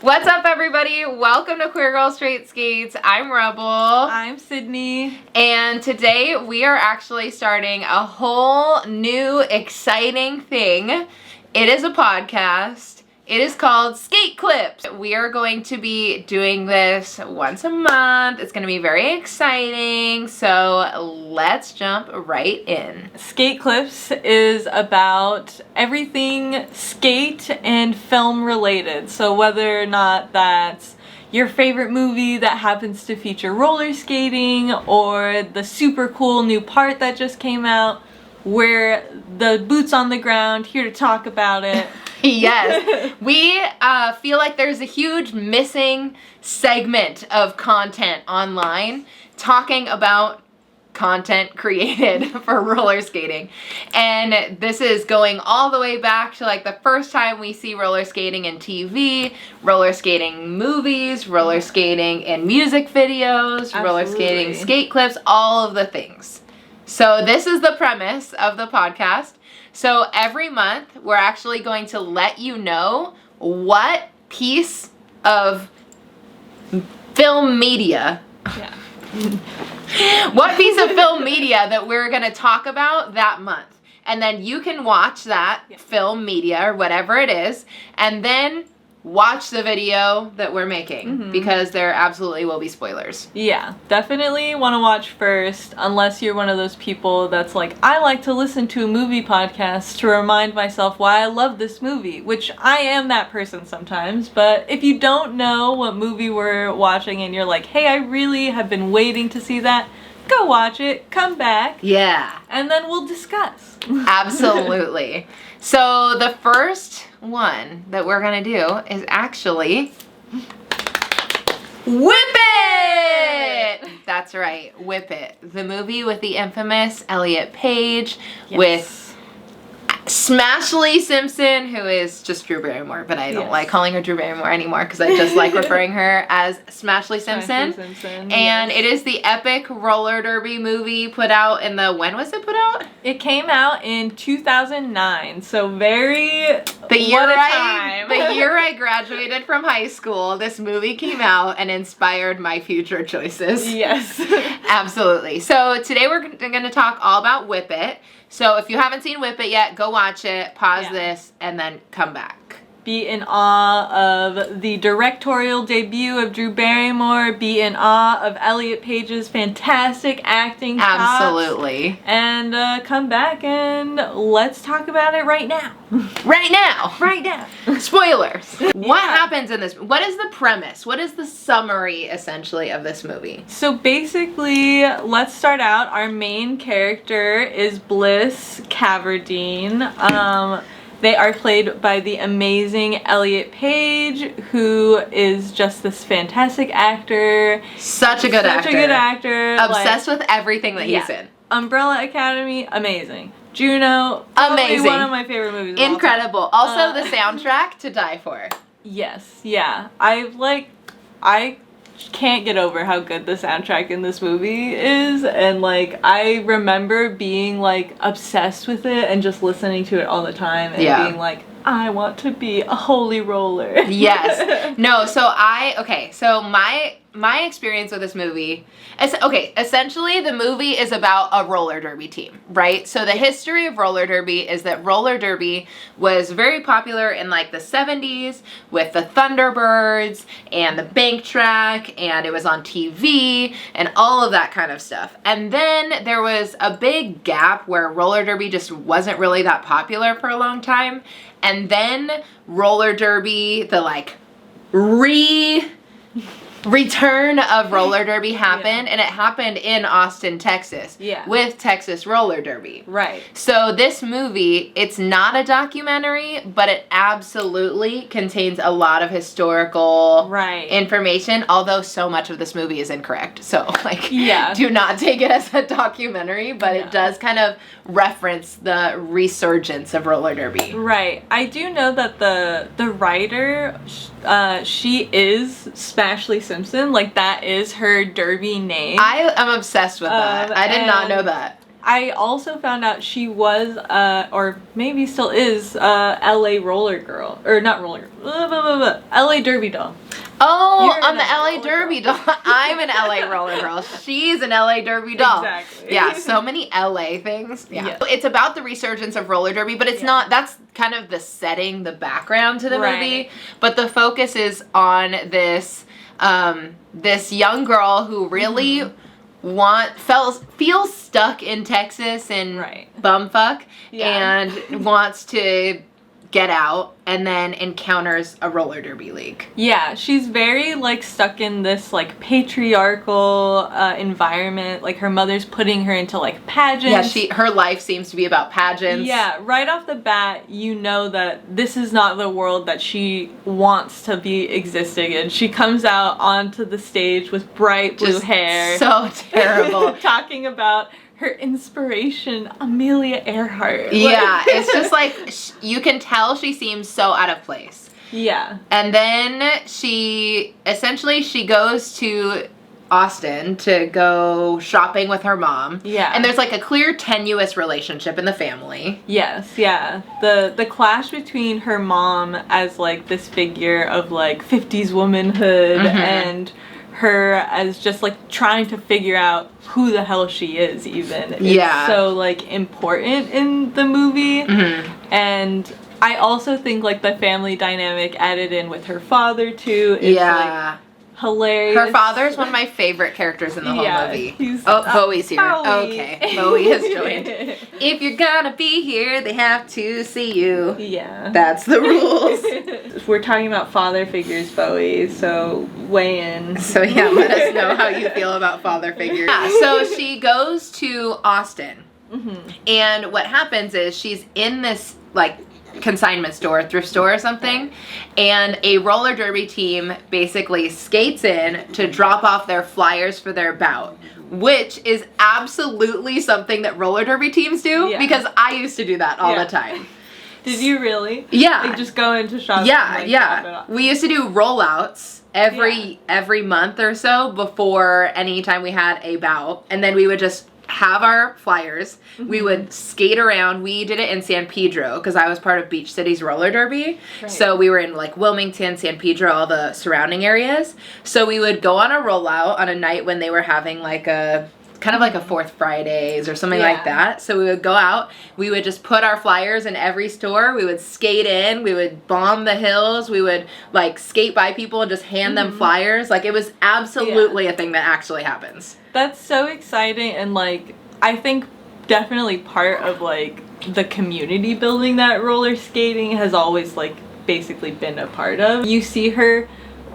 What's up, everybody? Welcome to Queer Girl Straight Skates. I'm Rebel. I'm Sydney. And today we are actually starting a whole new exciting thing. It is a podcast. It is called Skate Clips. We are going to be doing this once a month. It's going to be very exciting. So let's jump right in. Skate Clips is about everything skate and film related. So whether or not that's your favorite movie that happens to feature roller skating or the super cool new part that just came out, we're the boots on the ground, here to talk about it. Yes, we feel like there's a huge missing segment of content online talking about content created for roller skating. And this is going all the way back to like the first time we see roller skating in TV, roller skating movies, roller skating in music videos, roller skating skate clips, all of the things. So this is the premise of the podcast. So every month, we're actually going to let you know what piece of film media, what piece of film media that we're going to talk about that month. And then you can watch that film media or whatever it is, and then watch the video that we're making because there absolutely will be spoilers. Yeah, definitely want to watch first unless you're one of those people that's like, I like to listen to a movie podcast to remind myself why I love this movie, which I am that person sometimes. But if you don't know what movie we're watching and you're like, hey, I really have been waiting to see that, go watch it, come back. Yeah. And then we'll discuss. Absolutely. So the first one that we're gonna do is actually Whip It! That's right, Whip It. The movie with the infamous Elliot Page with Smashley Simpson, who is just Drew Barrymore, but I don't like calling her Drew Barrymore anymore because I just like referring her as Smashley Simpson. And it is the epic roller derby movie put out in the, when was it put out? It came out in 2009, so the year I graduated from high school, this movie came out and inspired my future choices. Yes. Absolutely. So today we're going to talk all about Whip It. So if you haven't seen Whip It yet, go watch it, pause this, and then come back. Be in awe of the directorial debut of Drew Barrymore. Be in awe of Elliot Page's fantastic acting chops. Absolutely. And come back and let's talk about it right now. Right now. Right now. Spoilers. What happens in this? What is the premise? What is the summary, essentially, of this movie? So basically, let's start out. Our main character is Bliss Caverdine. They are played by the amazing Elliot Page, who is just this fantastic actor. Such a good actor. Obsessed with everything that he's in. Umbrella Academy, amazing. Juno, amazing. One of my favorite movies. Incredible. Also, the soundtrack to die for. Yes, yeah. I can't get over how good the soundtrack in this movie is, and like I remember being like obsessed with it and just listening to it all the time and being like, I want to be a holy roller. Yes. No, so my experience with this movie is, essentially the movie is about a roller derby team, right? So the history of roller derby is that roller derby was very popular in like the 70s with the Thunderbirds and the bank track, and it was on TV and all of that kind of stuff. And then there was a big gap where roller derby just wasn't really that popular for a long time. And then roller derby, the like return of roller derby happened, and it happened in Austin, Texas, with Texas roller derby. Right. So this movie, it's not a documentary, but it absolutely contains a lot of historical information, although so much of this movie is incorrect. So, like, do not take it as a documentary, but it does kind of reference the resurgence of roller derby. Right. I do know that the writer, she is Smashley Simpson. Like, that is her derby name. I am obsessed with that. I did not know that. I also found out she was, or maybe still is, LA roller girl. Or not roller, LA Derby doll. Oh, You're on the an LA LA Derby doll. I'm an LA roller girl. She's an LA Derby doll. Exactly. Yeah, so many LA things. Yeah. Yes. It's about the resurgence of roller derby, but it's not, that's kind of the setting, the background to the movie. But the focus is on this, this young girl who really feels stuck in Texas and bumfuck and wants to get out, and then encounters a roller derby league. Yeah, she's very like stuck in this like patriarchal environment. Like her mother's putting her into like pageants. Yeah, her life seems to be about pageants. Yeah, right off the bat, you know that this is not the world that she wants to be existing in. She comes out onto the stage with bright blue hair. So terrible. Talking about her inspiration, Amelia Earhart. Yeah, it's just like, you can tell she seems so out of place. Yeah. And then she goes to Austin to go shopping with her mom. Yeah. And there's like a clear tenuous relationship in the family. Yes, yeah. The clash between her mom as like this figure of like 50s womanhood and her as just like trying to figure out who the hell she is even. It's so like important in the movie. And I also think like the family dynamic added in with her father too is like hilarious. Her father's one of my favorite characters in the whole movie. Bowie's here. Bowie. Okay, Bowie has joined. If you're gonna be here, they have to see you. Yeah. That's the rules. We're talking about father figures, Bowie, so weigh in. So yeah, let us know how you feel about father figures. Yeah, so she goes to Austin. And what happens is she's in this like consignment store, thrift store or something, and a roller derby team basically skates in to drop off their flyers for their bout, which is absolutely something that roller derby teams do, because I used to do that all the time. Did you really? Yeah. Like just go into shops and, like, drop it off. We used to do rollouts every month or so before any time we had a bout, and then we would just have our flyers. We would skate around. We did it in San Pedro because I was part of Beach City's roller derby. So we were in like Wilmington, San Pedro, all the surrounding areas. So we would go on a rollout on a night when they were having like a kind of like a 4th Fridays or something like that. So we would go out, we would just put our flyers in every store, we would skate in, we would bomb the hills, we would like skate by people and just hand them flyers. Like it was absolutely a thing that actually happens. That's so exciting, and like I think definitely part of like the community building that roller skating has always like basically been a part of. You see her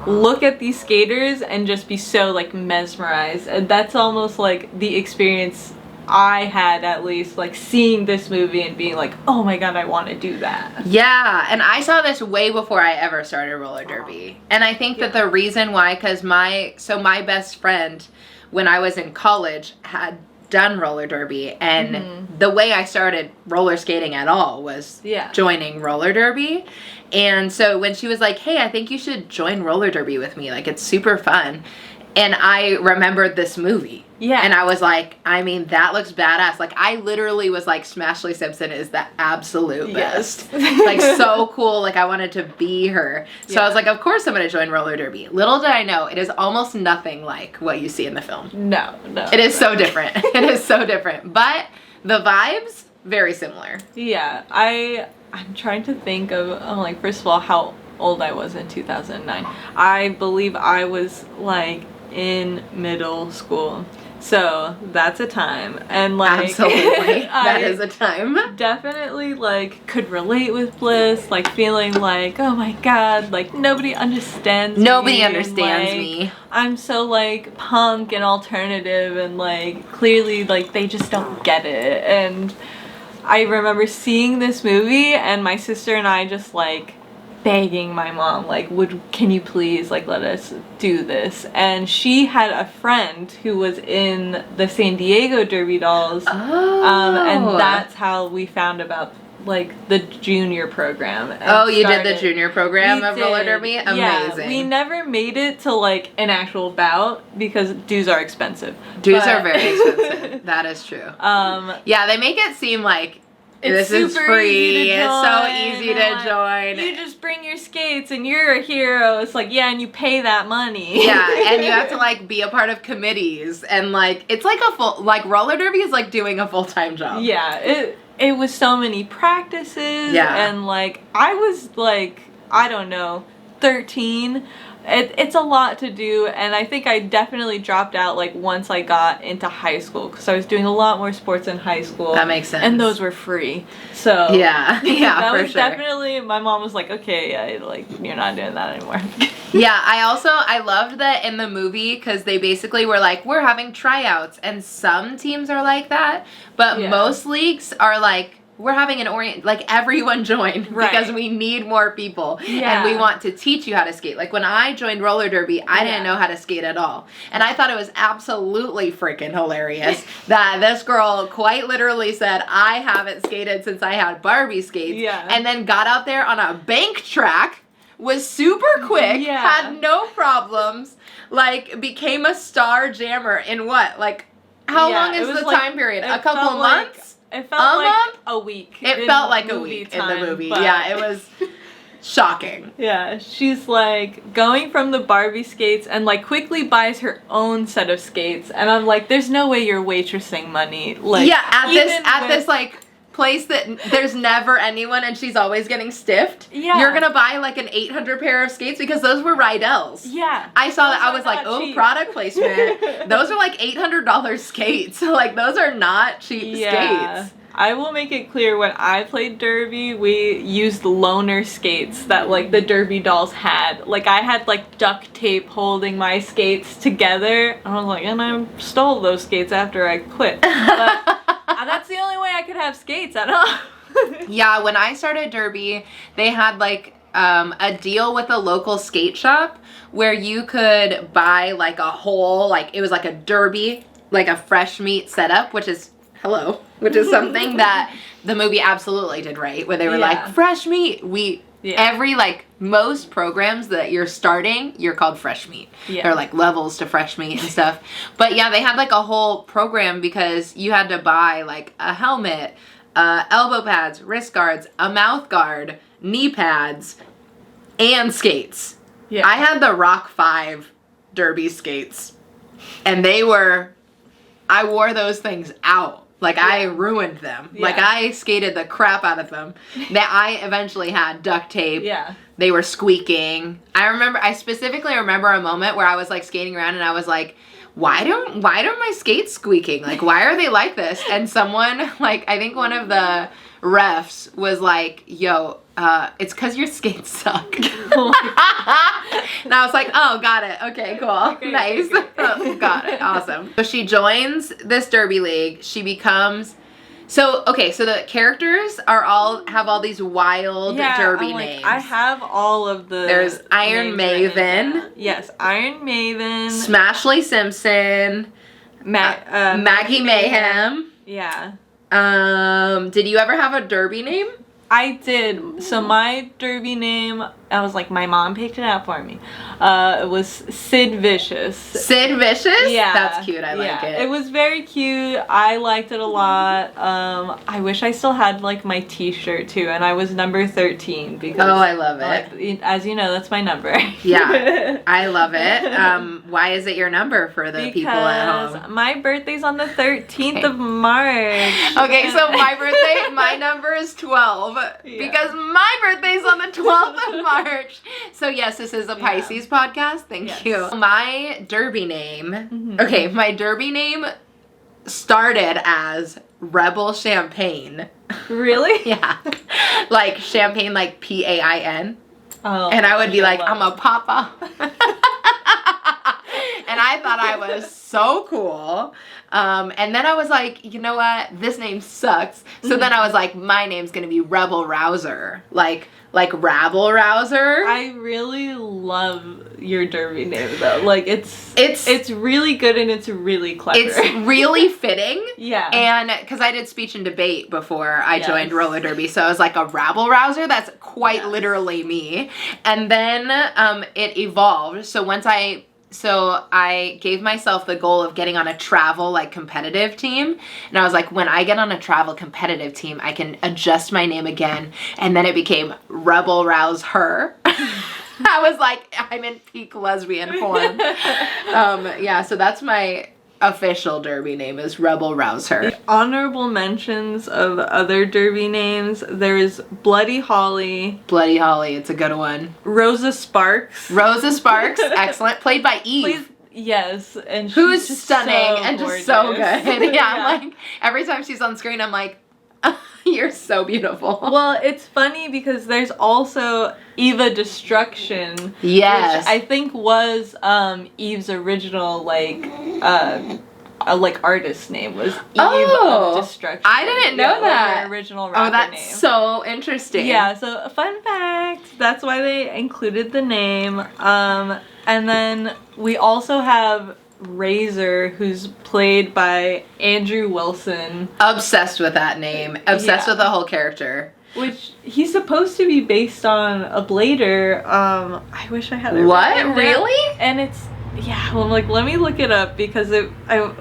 look at these skaters and just be so like mesmerized, and that's almost like the experience I had, at least, like seeing this movie and being like, oh my god, I want to do that. Yeah, and I saw this way before I ever started roller derby, and I think that the reason why, because my best friend when I was in college had done roller derby, and the way I started roller skating at all was joining roller derby. And so when she was like, hey, I think you should join roller derby with me, like it's super fun, and I remembered this movie. And I was like, I mean, that looks badass. Like I literally was like, Smashley Simpson is the absolute best. Like so cool. Like I wanted to be her. So I was like, of course I'm gonna join roller derby. Little did I know, it is almost nothing like what you see in the film. No. It is so different. It is so different. But the vibes, very similar. Yeah, I'm trying to think of, like, first of all, how old I was in 2009. I believe I was like in middle school. So that's a time, and like absolutely that is a time. Definitely like could relate with Bliss, like feeling like, oh my god, like nobody understands me. I'm so like punk and alternative, and like clearly like they just don't get it. And I remember seeing this movie and my sister and I just like begging my mom, like, can you please like let us do this? And she had a friend who was in the San Diego Derby Dolls, and that's how we found about like the junior program. Oh, you did the junior program of roller derby? Amazing. Yeah, we never made it to like an actual bout because dues are expensive. Dues are very expensive. That is true. Yeah, they make it seem like this is free. It's so easy to join. You just bring your skates and you're a hero. It's like, yeah, and you pay that money. Yeah, and you have to like be a part of committees and like it's like a full like roller derby is like doing a full-time job. Yeah, it was so many practices. Yeah. And like I was like, I don't know, 13. It's a lot to do, and I think I definitely dropped out like once I got into high school because I was doing a lot more sports in high school. That makes sense. And those were free. So yeah, that for was sure. Definitely. My mom was like, "Okay, yeah, like you're not doing that anymore." Yeah, I loved that in the movie because they basically were like, we're having tryouts, and some teams are like that, but most leagues are like, we're having an like everyone join because we need more people and we want to teach you how to skate. Like when I joined roller derby, I didn't know how to skate at all. And I thought it was absolutely freaking hilarious that this girl quite literally said, I haven't skated since I had Barbie skates and then got out there on a bank track, was super quick, had no problems, like became a star jammer in what? Like how long is the time period? A couple months? It felt like a week. It felt like a week in the movie. Yeah, it was shocking. Yeah, she's like going from the Barbie skates and like quickly buys her own set of skates, and I'm like, there's no way you're waitressing money. Like at this like place that there's never anyone and she's always getting stiffed. Yeah, you're gonna buy like an 800 pair of skates because those were Rydell's. Yeah, I saw that. I was like, oh, cheap. Product placement. Those are like $800 skates. Like those are not cheap skates. I will make it clear, when I played derby, we used loaner skates that like the derby dolls had. Like I had like duct tape holding my skates together. I was like, and I stole those skates after I quit. But that's the only way I could have skates at all. Yeah, when I started derby, they had like a deal with a local skate shop where you could buy like a whole, like it was like a derby, like a fresh meat setup, which is something that the movie absolutely did right, where they were like, fresh meat. Every like most programs that you're starting, you're called fresh meat. There are like levels to fresh meat and stuff. But yeah, they had like a whole program because you had to buy like a helmet, elbow pads, wrist guards, a mouth guard, knee pads, and skates. Yeah. I had the Rock 5 derby skates, and I wore those things out. Like I ruined them. Like I skated the crap out of them. That I eventually had duct tape. Yeah. They were squeaking. I specifically remember a moment where I was like skating around and I was like, why don't my skates squeaking? Like why are they like this? And someone, like I think one of the refs was like, yo, it's because your skates suck. And I was like, oh, got it. Okay, cool. Okay, nice. Okay. Got it. Awesome. So she joins this derby league. She becomes... So the characters have all these wild derby names. I have all of the... There's Iron Maven. Yes, Iron Maven. Smashley Simpson. Maggie Mayhem. Yeah. Did you ever have a derby name? I did. So my derby name, I was like, my mom picked it out for me. It was Sid Vicious. Sid Vicious? Yeah. That's cute. I like it. It was very cute. I liked it a lot. I wish I still had like my t-shirt too, and I was number 13 because... Oh, I love it. As you know, that's my number. Yeah. I love it. Why is it your number for the people at home? Because my birthday's on the 13th of March. Okay, so my number is 12. Because my birthday's on the 12th of March. So yes, this is a Pisces podcast. Thank you. My derby name, my derby name started as Rebel Champagne. Really? Yeah. Like champagne, like Pain. Oh. And I would be like, I'm a papa. And I thought I was so cool. And then I was like, you know what? This name sucks. So then I was like, my name's gonna be Rebel Rouser. Like rabble rouser. I really love your derby name though. Like it's really good and it's really clever. It's really fitting. Yeah. And because I did speech and debate before I joined roller derby, so I was like a rabble rouser. That's quite literally me. And then it evolved. So I gave myself the goal of getting on a travel like competitive team. And I was like, when I get on a travel competitive team, I can adjust my name again. And then it became Rebel Rouse Her. I was like, I'm in peak lesbian form. Yeah, so that's my official derby name is Rebel Rouse Her. Honorable mentions of other derby names. There's Bloody Holly. Bloody Holly, it's a good one. Rosa Sparks. Rosa Sparks, excellent. Played by Eve. Yes, and she's who's just stunning so and gorgeous. just so good. Yeah, like every time she's on screen, I'm like, you're so beautiful. Well, it's funny because there's also Eva Destruction. Yes. Which I think was Eve's original artist name was Eve of Destruction. I didn't know that. Her original rapper that's name. so interesting. Yeah, so a fun fact. That's why they included the name. And then we also have Razor, who's played by Andrew Wilson. Obsessed with that name. Obsessed with the whole character. Which he's supposed to be based on a blader. I wish I had it. What? Really? And it's well, I'm like, let me look it up because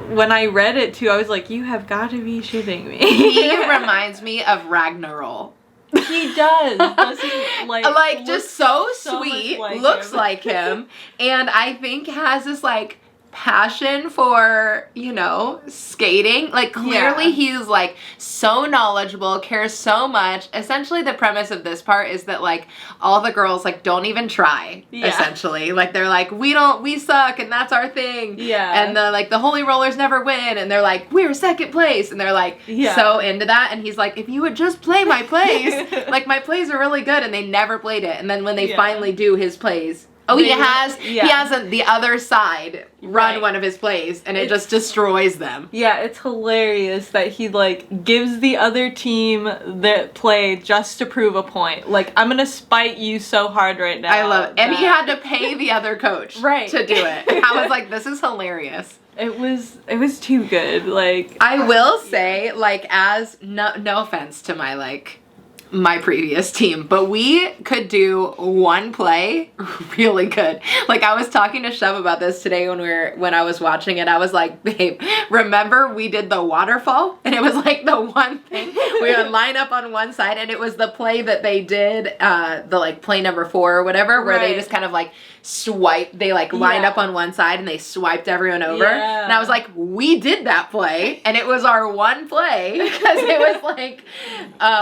when I read it too, I was like, you have got to be shitting me. He reminds me of Ragnarol. He does. Doesn't like just so sweet, like looks him. like him, and I think has this like passion for, you know, skating. Like clearly he's like so knowledgeable, cares so much. Essentially the premise of this part is that like all the girls like don't even try, essentially. Like they're like, we suck and that's our thing. Yeah. And the Holy Rollers never win and they're like, we're second place, and they're like so into that, and he's like, if you would just play my plays, like my plays are really good, and they never played it, and then when they finally do his plays, he has the other side run one of his plays, and it just destroys them. Yeah, it's hilarious that he like gives the other team the play just to prove a point. Like, I'm gonna spite you so hard right now. I love it. And he had to pay the other coach to do it. I was like, this is hilarious. It was too good. Like, I will say, like, as no offense to my previous team, but we could do one play really good. Like, I was talking to Shev about this today when I was watching it. I was like, babe, remember we did the waterfall? And it was like the one thing we would line up on one side, and it was the play that they did, the like play number 4 or whatever, where they just kind of like swipe, they like lined up on one side and they swiped everyone over. And I was like, we did that play, and it was our one play, because it was like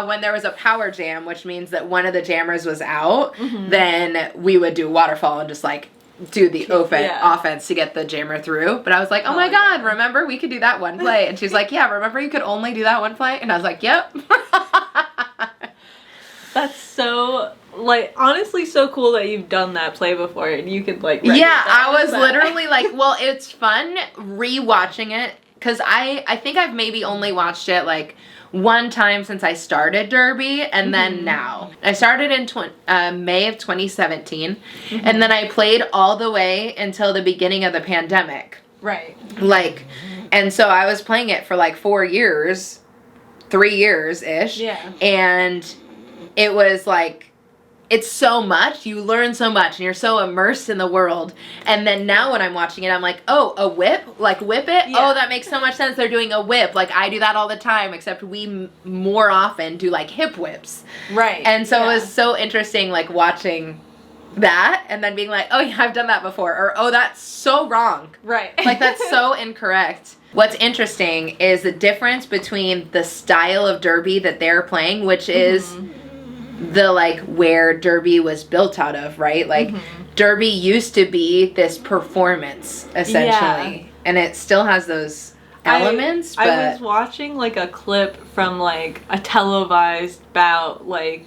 when there was a power jam, which means that one of the jammers was out, then we would do waterfall and just like do the offense to get the jammer through. But I was like, oh my god, remember we could do that one play? And she's like, yeah, remember you could only do that one play? And I was like, yep. That's so, like, honestly so cool that you've done that play before and you could like I was literally like, well, it's fun rewatching it, because I think I've maybe only watched it like one time since I started derby, and then now. I started in May of 2017, and then I played all the way until the beginning of the pandemic. Right. Like, and so I was playing it for like 4 years, 3 years-ish. Yeah. And it was like, it's so much, you learn so much, and you're so immersed in the world. And then now when I'm watching it, I'm like, oh, a whip? Like, whip it? Yeah. Oh, that makes so much sense. They're doing a whip. Like, I do that all the time, except we more often do, like, hip whips. Right. And so it was so interesting, like, watching that, and then being like, oh, yeah, I've done that before. Or, oh, that's so wrong. Right. Like, that's so incorrect. What's interesting is the difference between the style of derby that they're playing, which is the like where derby was built out of, right? Like derby used to be this performance essentially, and it still has those elements. But I was watching like a clip from like a televised bout like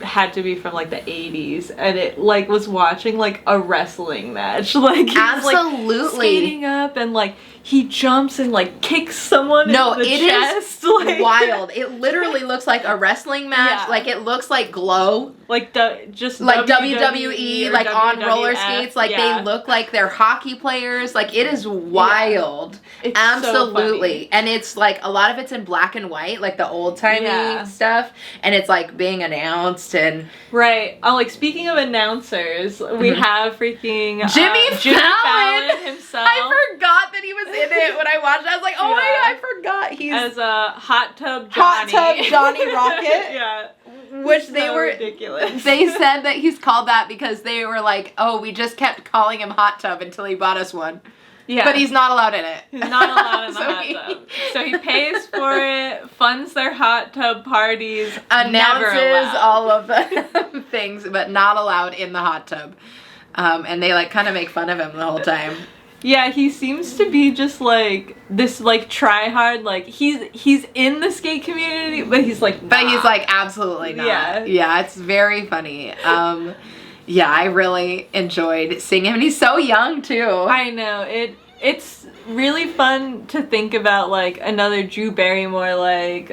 had to be from like the 80s, and it like was watching like a wrestling match. Like he's Absolutely. like skating up and like he jumps and like kicks someone in the chest. Is like, wild. It literally looks like a wrestling match. Yeah. Like it looks like Glow. Like just like WWE like on WWF. roller skates. Like they look like they're hockey players. Like it is wild. It's absolutely. So and it's like a lot of it's in black and white, like the old timey stuff. And it's like being announced and right. Oh, like speaking of announcers, we have freaking Jimmy Fallon himself. I forgot that he was in it when I watched it. I was like, oh my god, I forgot he's as a hot tub Johnny Rocket. Yeah. Which they were ridiculous. They said that he's called that because they were like, oh, we just kept calling him Hot Tub until he bought us one. Yeah. But he's not allowed in it. He's not allowed in the hot tub. So he pays for it, funds their hot tub parties, announces all of the things, but not allowed in the hot tub. And they like kind of make fun of him the whole time. Yeah, he seems to be just like this like try hard, like he's in the skate community, but he's like not. But he's like absolutely not. Yeah, it's very funny. Yeah, I really enjoyed seeing him, and he's so young too. I know, it's really fun to think about like another Drew Barrymore like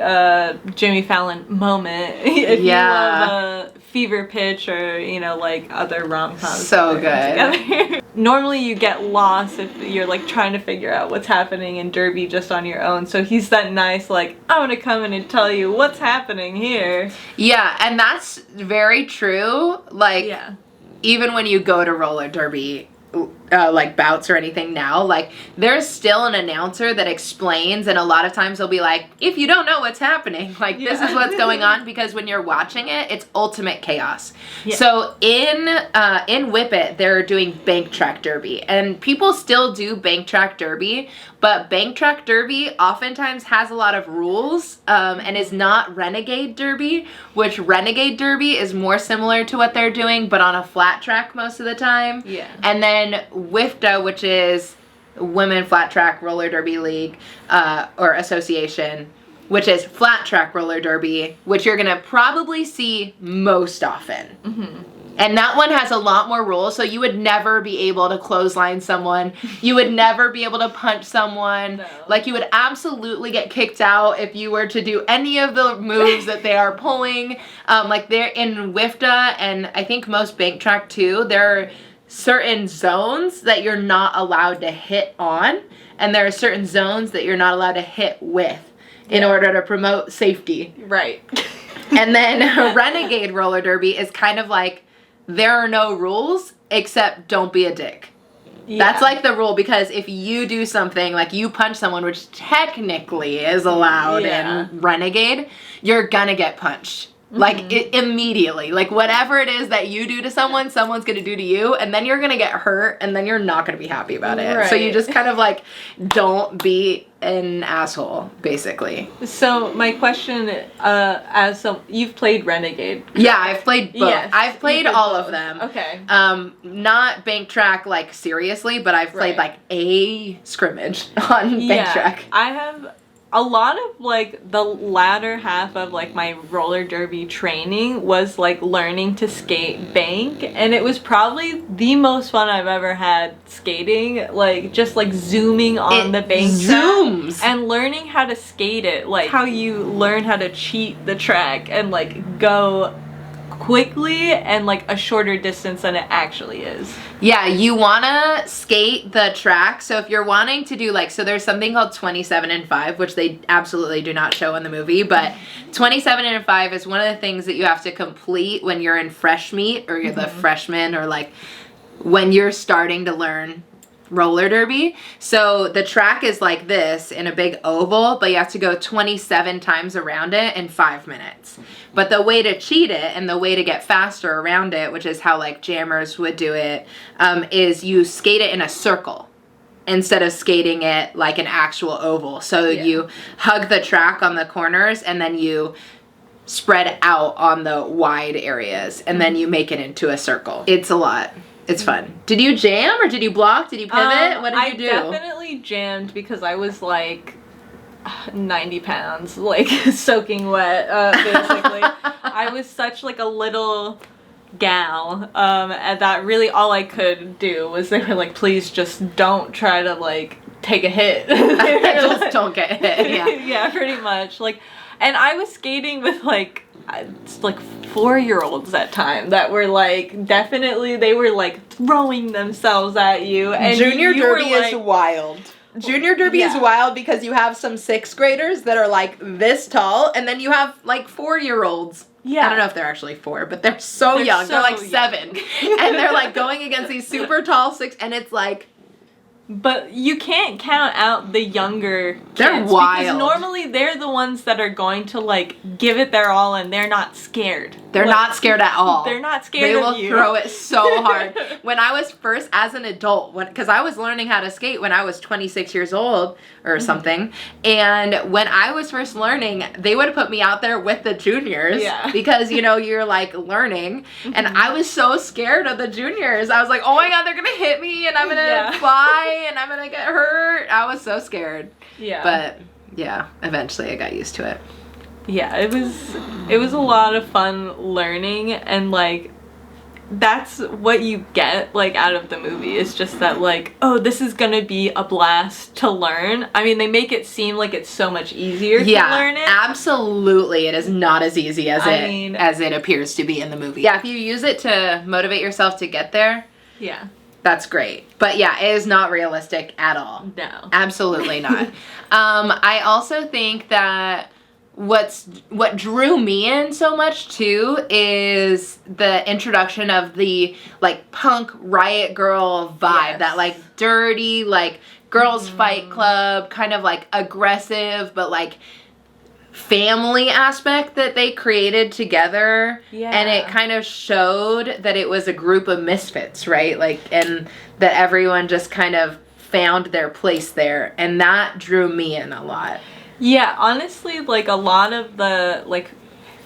Jimmy Fallon moment. If you love Fever Pitch or you know like other rom-coms. So good. Normally you get lost if you're like trying to figure out what's happening in Derby just on your own. So he's that nice like, I'm gonna come in and tell you what's happening here. Yeah, and that's very true. Like even when you go to roller derby like bouts or anything now, like there's still an announcer that explains, and a lot of times they'll be like, if you don't know what's happening, like this is what's going on, because when you're watching it, it's ultimate chaos. So in Whip It, they're doing bank track derby, and people still do bank track derby, but bank track derby oftentimes has a lot of rules and is not renegade derby, which renegade derby is more similar to what they're doing but on a flat track most of the time. And then WIFTA, which is Women Flat Track Roller Derby League or Association, which is flat track roller derby, which you're gonna probably see most often. And that one has a lot more rules, so you would never be able to clothesline someone. You would never be able to punch someone. Like, you would absolutely get kicked out if you were to do any of the moves that they are pulling. Like, they're in WIFTA, and I think most bank track too, there are certain zones that you're not allowed to hit on, and there are certain zones that you're not allowed to hit with in order to promote safety. Right. And then Renegade Roller Derby is kind of like, there are no rules except don't be a dick. That's like the rule, because if you do something, like you punch someone, which technically is allowed in Renegade, you're gonna get punched. Like, immediately. Like, whatever it is that you do to someone, someone's gonna do to you, and then you're gonna get hurt, and then you're not gonna be happy about it. So you just kind of, like, don't be an asshole, basically. So, my question, you've played Renegade? Yeah, I've played both. Yes, I've played all of them. Okay. Not bank track, like, seriously, but I've played, like, a scrimmage on bank track. I have a lot of, like, the latter half of, like, my roller derby training was, like, learning to skate bank, and it was probably the most fun I've ever had skating, like, just, like, zooming on the bank zooms track and learning how to skate it, like, how you learn how to cheat the track and, like, go quickly and like a shorter distance than it actually is. Yeah, you wanna skate the track. So if you're wanting to do like, so there's something called 27 and 5, which they absolutely do not show in the movie, but 27 and 5 is one of the things that you have to complete when you're in fresh meet, or you're the freshman, or like when you're starting to learn roller derby. So the track is like this in a big oval, but you have to go 27 times around it in 5 minutes. But the way to cheat it and the way to get faster around it, which is how like jammers would do it, is you skate it in a circle instead of skating it like an actual oval. So you hug the track on the corners, and then you spread out on the wide areas, and then you make it into a circle. It's a lot. It's fun. Did you jam, or did you block? Did you pivot? What did you do? I definitely jammed, because I was like, 90 pounds, like soaking wet, basically. I was such like a little gal, and that really all I could do was they were like, please just don't try to like take a hit. Just don't get hit. Yeah. Yeah, pretty much. Like, and I was skating with like 4-year-olds at time that were like, definitely they were like throwing themselves at you, and Junior you derby were, like, is wild. Junior derby is wild because you have some 6th graders that are like this tall, and then you have like 4-year-olds. Yeah. I don't know if they're actually 4, but they're so young. so they're like young. 7. And they're like going against these super tall 6, and it's like, But you can't count out the younger kids. They're Because wild. normally they're the ones that are going to like give it their all, and they're not scared. they're Like, not scared at all. They're not scared They of will you. throw it so hard. When I was first as an adult, because I was learning how to skate when I was 26 years old or something, and when I was first learning, they would put me out there with the juniors because, you know, you're like learning, and I was so scared of the juniors. I was like, oh my God, they're gonna hit me, and I'm gonna fly, and I'm gonna get hurt. I was so scared. Yeah. But yeah, eventually I got used to it. Yeah, it was a lot of fun learning, and like that's what you get like out of the movie. It's just that like, oh, this is gonna be a blast to learn. I mean, they make it seem like it's so much easier to learn it. Absolutely. It is not as easy as as it appears to be in the movie. Yeah, if you use it to motivate yourself to get there, Yeah. that's great. But yeah, it is not realistic at all. No. Absolutely not. I also think that what drew me in so much too is the introduction of the like punk riot girl vibe, that like dirty like girls fight club kind of like aggressive but like family aspect that they created together. And it kind of showed that it was a group of misfits, right? Like, and that everyone just kind of found their place there, and that drew me in a lot. Yeah, honestly, like a lot of the like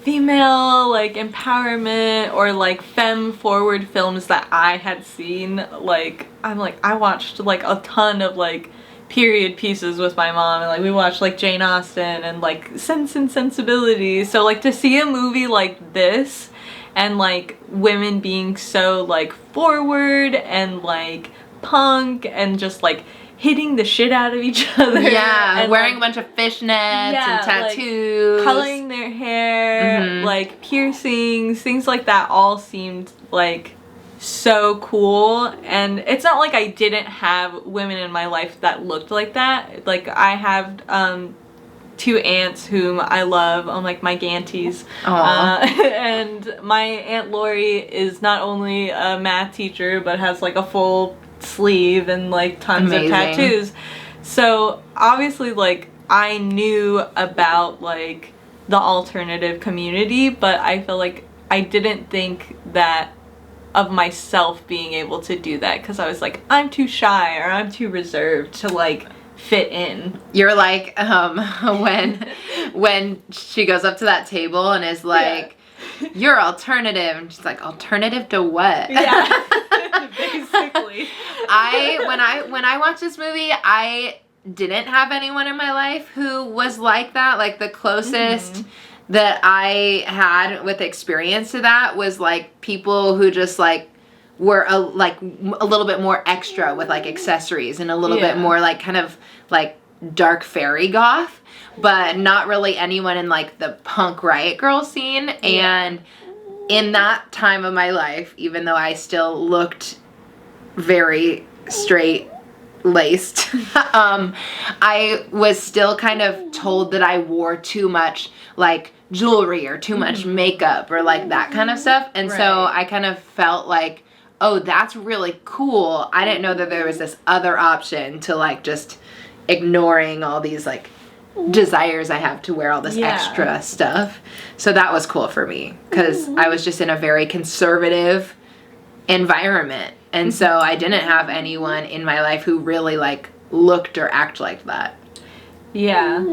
female like empowerment or like femme forward films that I had seen, like I watched like a ton of like period pieces with my mom, and like we watched like Jane Austen and like Sense and Sensibility. So like to see a movie like this and like women being so like forward and like punk and just like hitting the shit out of each other. Yeah, and wearing like, a bunch of fishnets and tattoos. like, coloring their hair, like piercings, things like that all seemed like so cool. And it's not like I didn't have women in my life that looked like that. Like I have 2 aunts whom I love, like my Ganties. And my Aunt Lori is not only a math teacher but has like a full sleeve and like tons of tattoos. So obviously like I knew about like the alternative community, but I feel like I didn't think that of myself being able to do that, because I was like, I'm too shy or I'm too reserved to like fit in. You're like when she goes up to that table and is like, you're alternative, and she's like, alternative to what? Yeah. Basically. When I watched this movie, I didn't have anyone in my life who was like that. Like the closest that I had with experience to that was like people who just like were a little bit more extra with like accessories and a little bit more like kind of like dark fairy goth, but not really anyone in like the punk riot girl scene. And in that time of my life, even though I still looked very straight laced, I was still kind of told that I wore too much like jewelry or too much makeup or like that kind of stuff. And so I kind of felt like, oh, that's really cool. I didn't know that there was this other option to like just ignoring all these like desires I have to wear all this extra stuff. So that was cool for me because I was just in a very conservative environment. And so I didn't have anyone in my life who really like looked or acted like that. Yeah.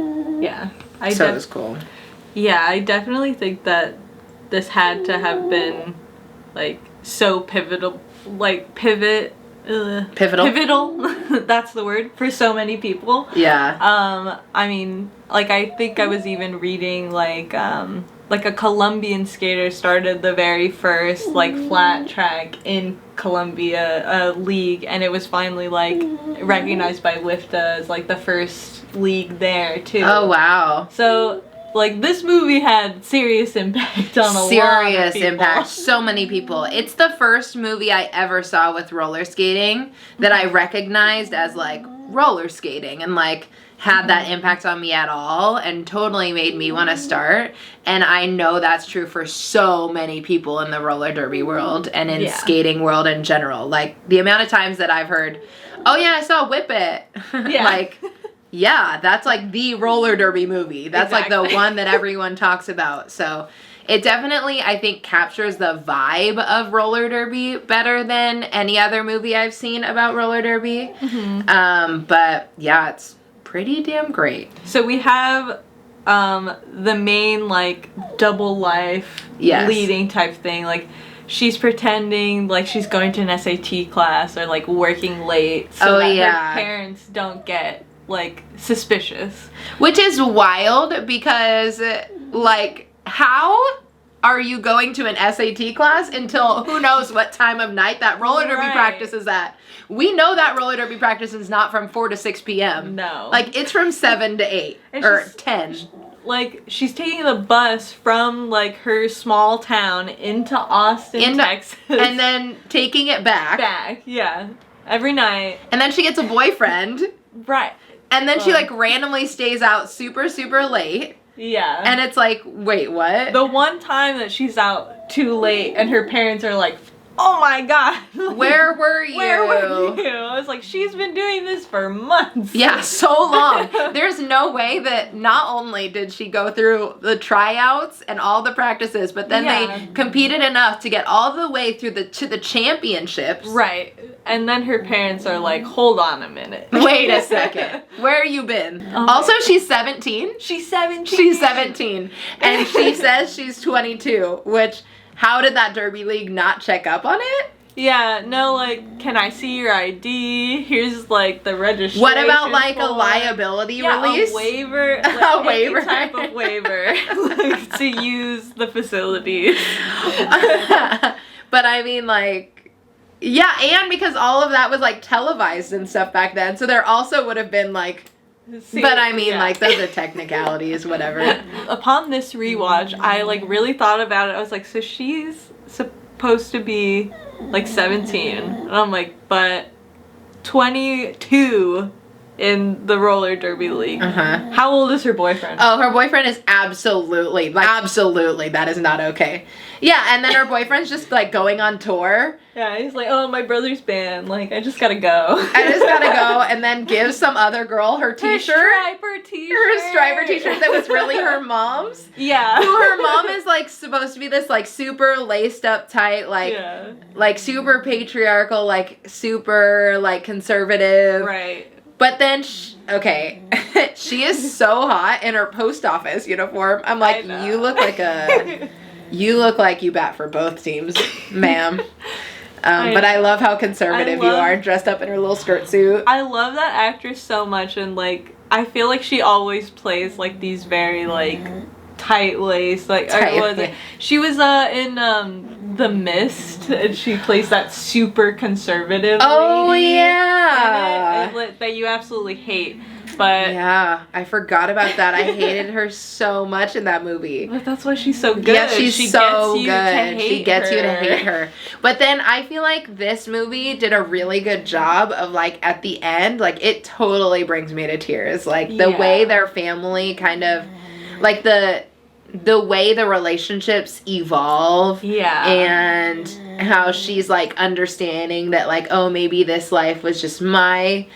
So it was cool. Yeah, I definitely think that this had to have been like so pivotal, like pivot Pivotal. That's the word for so many people. Yeah. I mean, like, I think I was even reading like a Colombian skater started the very first like flat track in Colombia league, and it was finally like recognized by WIFTA as like the first league there too. Oh wow. So like this movie had serious impact on a lot of people. Impact. So many people. It's the first movie I ever saw with roller skating that I recognized as like roller skating and like had that impact on me at all, and totally made me want to start. And I know that's true for so many people in the roller derby world and in skating world in general. Like the amount of times that I've heard, oh yeah, I saw Whip It. Yeah. Like, yeah, that's like the roller derby movie. That's like the one that everyone talks about. So it definitely, I think, captures the vibe of roller derby better than any other movie I've seen about roller derby. But yeah, it's pretty damn great. So we have the main like double life leading type thing. Like she's pretending like she's going to an SAT class or like working late so that her parents don't get like suspicious. Which is wild because like how are you going to an SAT class until who knows what time of night that roller derby practice is at? We know that roller derby practice is not from 4 to 6 p.m. No. Like, it's from 7 to 8 or 10. Like, she's taking the bus from, like, her small town into Austin, Texas. And then taking it back. Yeah. Every night. And then she gets a boyfriend. Right. And then she, like, randomly stays out super, super late. Yeah. And it's like, wait, what? The one time that she's out too late and her parents are like, oh my god. Where were you? Where were you? I was like, she's been doing this for months. Yeah, so long. There's no way that not only did she go through the tryouts and all the practices, but then they competed enough to get all the way through to the championships. Right. And then her parents are like, hold on a minute. Wait a second. Where you been? Also, she's 17. She's 17. She's 17. And she says she's 22, which... How did that derby league not check up on it? Yeah, no, like, can I see your ID? Here's, like, the registration. What about, like, a liability release? A waiver. Like, a waiver. Any type of waiver, like, to use the facilities. But, I mean, like, yeah, and because all of that was, like, televised and stuff back then, so there also would have been, like... But I mean, like, those are technicalities, whatever. Upon this rewatch, I, like, really thought about it. I was like, so she's supposed to be, like, 17. And I'm like, but 22 in the roller derby league. How old is her boyfriend? Oh, her boyfriend is absolutely, that is not okay. Yeah, and then her boyfriend's just, like, going on tour. Yeah, he's like, oh, my brother's band. Like, I just gotta go. And then give some other girl her t-shirt. Her striper t-shirt that was really her mom's. Yeah. Who her mom is, like, supposed to be this, like, super laced up tight, like, like, super patriarchal, like, super, like, conservative. Right. But then, she is so hot in her post office uniform. I'm like, you look like you bat for both teams, ma'am. But I love how conservative you are, dressed up in her little skirt suit. I love that actress so much, and, like, I feel like she always plays, like, these very, like, tight-laced, like, she was in The Mist, and she plays that super conservative lady yeah, in it, that you absolutely hate. But yeah, I forgot about that. I hated her so much in that movie. But that's why she's so good. Yeah, she's so good. She gets you to hate her. But then I feel like this movie did a really good job of, like, at the end, like, it totally brings me to tears. Like, the way their family kind of, like, the way the relationships evolve. Yeah. And how she's, like, understanding that, like, oh, maybe this life was just my...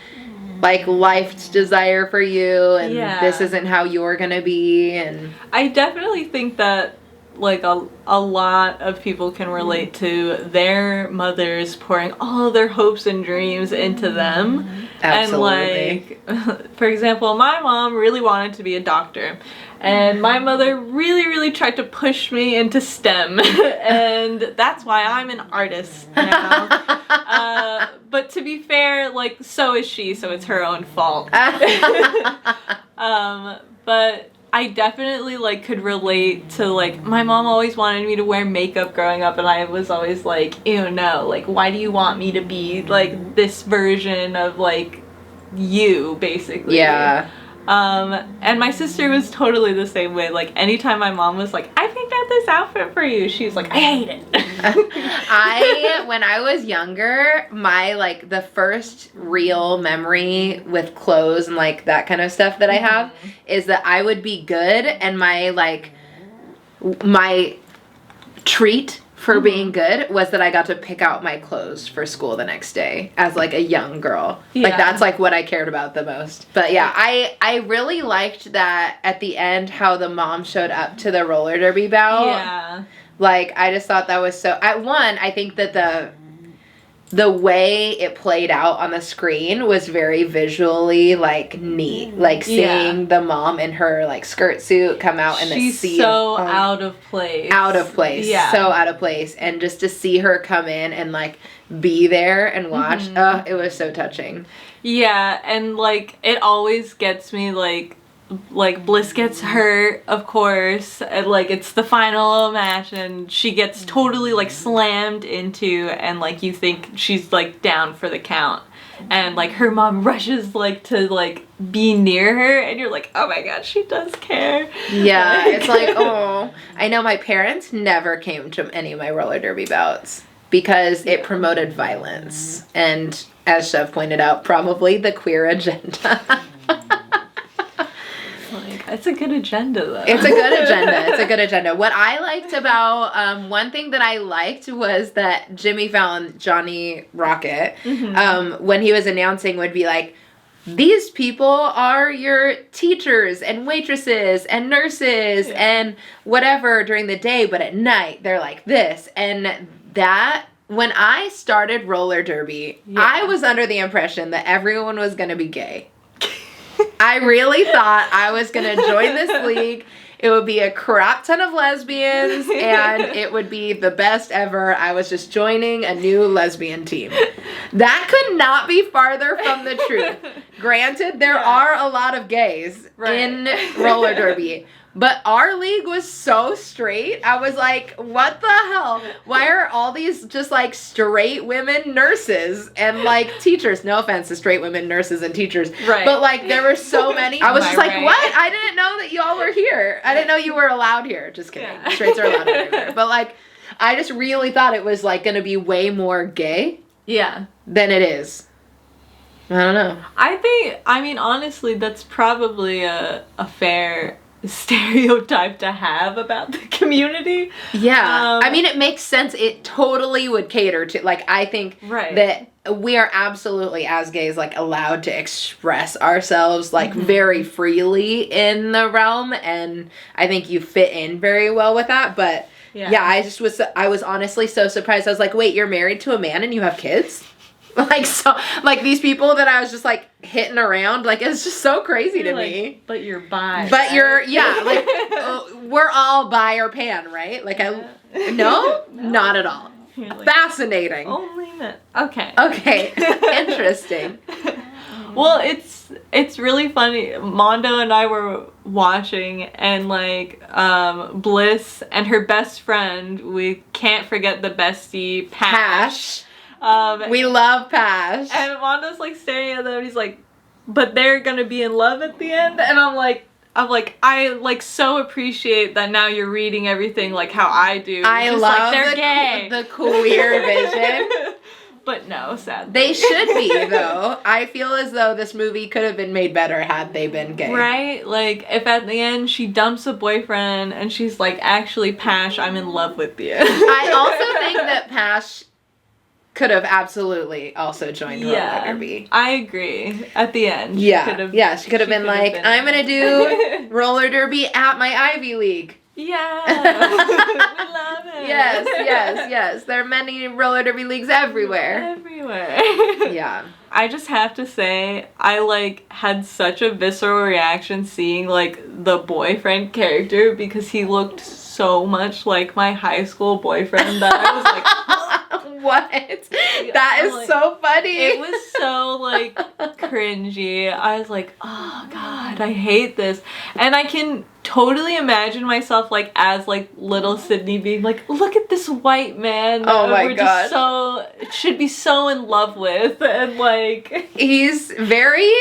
like, life's desire for you, and this isn't how you're gonna be, and... I definitely think that like a lot of people can relate to their mothers pouring all their hopes and dreams into them. Absolutely. And like, for example, my mom really wanted to be a doctor. And my mother really, really tried to push me into STEM. And that's why I'm an artist now. But to be fair, like, so is she, so it's her own fault. But I definitely, like, could relate to, like, my mom always wanted me to wear makeup growing up, and I was always like, ew, no, like, why do you want me to be, like, this version of, like, you, basically? Yeah. And my sister was totally the same way. Like, anytime my mom was like, I picked out this outfit for you, she's like, I hate it. When I was younger, my, like, the first real memory with clothes and, like, that kind of stuff that I have is that I would be good, and my, like, my treat for being good was that I got to pick out my clothes for school the next day as, like, a young girl. Yeah. Like, that's, like, what I cared about the most. But yeah, I really liked that at the end how the mom showed up to the roller derby bout. Yeah. Like, I just thought that was so... I think that the way it played out on the screen was very visually, like, neat. Like, seeing the mom in her, like, skirt suit come out in the sea. She's so out of place. Out of place. Yeah. So out of place. And just to see her come in and, like, be there and watch, it was so touching. Yeah, and, like, it always gets me, like, Bliss gets hurt, of course, and, like, it's the final match, and she gets totally, like, slammed into, and, like, you think she's, like, down for the count, and, like, her mom rushes, like, to, like, be near her, and you're like, oh my god, she does care. Yeah, it's like, oh. I know my parents never came to any of my roller derby bouts because it promoted violence, and, as Chev pointed out, probably the queer agenda. It's a good agenda, though. It's a good agenda. It's a good agenda. What I liked about, one thing that I liked was that Jimmy Fallon, Johnny Rocket, when he was announcing would be like, these people are your teachers and waitresses and nurses and whatever during the day, but at night they're like this. And that, when I started roller derby, I was under the impression that everyone was going to be gay. I really thought I was going to join this league. It would be a crap ton of lesbians, and it would be the best ever. I was just joining a new lesbian team. That could not be farther from the truth. Granted, there are a lot of gays in roller derby, but our league was so straight. I was like, what the hell? Why are all these just, like, straight women nurses and, like, teachers? No offense to straight women nurses and teachers. Right. But, like, there were so many. I was just like, what? I didn't know that y'all were here. I didn't know you were allowed here. Just kidding. Yeah. Straights are allowed everywhere. But, like, I just really thought it was, like, going to be way more gay. Yeah. Than it is. I don't know. I mean, honestly, that's probably a fair stereotype to have about the community. Yeah. I mean, it makes sense. It totally would cater to, like, I think that we are absolutely, as gays, like, allowed to express ourselves, like, very freely in the realm, and I think you fit in very well with that, but yeah, I was honestly so surprised. I was like, wait, you're married to a man and you have kids? Like, so, like, these people that I was just, like, hitting around, like, it's just so crazy to me. But you're bi. But you're, like, we're all bi or pan, right? Like, no? Not at all. Like, fascinating. Only men. Okay. Okay. Interesting. Well, it's really funny. Mondo and I were watching, and, like, Bliss and her best friend, we can't forget the bestie, Pash. We love Pash. And Wanda's, like, staring at them, and he's like, but they're gonna be in love at the end? And I'm like, I, like, so appreciate that now you're reading everything, like, how I do. I just love like, they're gay. The queer vision. But no, sadly. They should be, though. I feel as though this movie could have been made better had they been gay. Right? Like, if at the end she dumps a boyfriend and she's like, actually, Pash, I'm in love with you. I also think that Pash could have absolutely also joined roller derby. I agree. At the end. She could have been like, I'm going to do roller derby at my Ivy League. Yeah. We love it. Yes. There are many roller derby leagues everywhere. Everywhere. Yeah. I just have to say, I like had such a visceral reaction seeing like the boyfriend character because he looked so much like my high school boyfriend that I was like, what? That is like, so funny. it was so like cringy. I was like, oh god, I hate this. And I can totally imagine myself like as like little Sydney being like, look at this white man Oh that my we're gosh. just so should be so in love with, and like He's very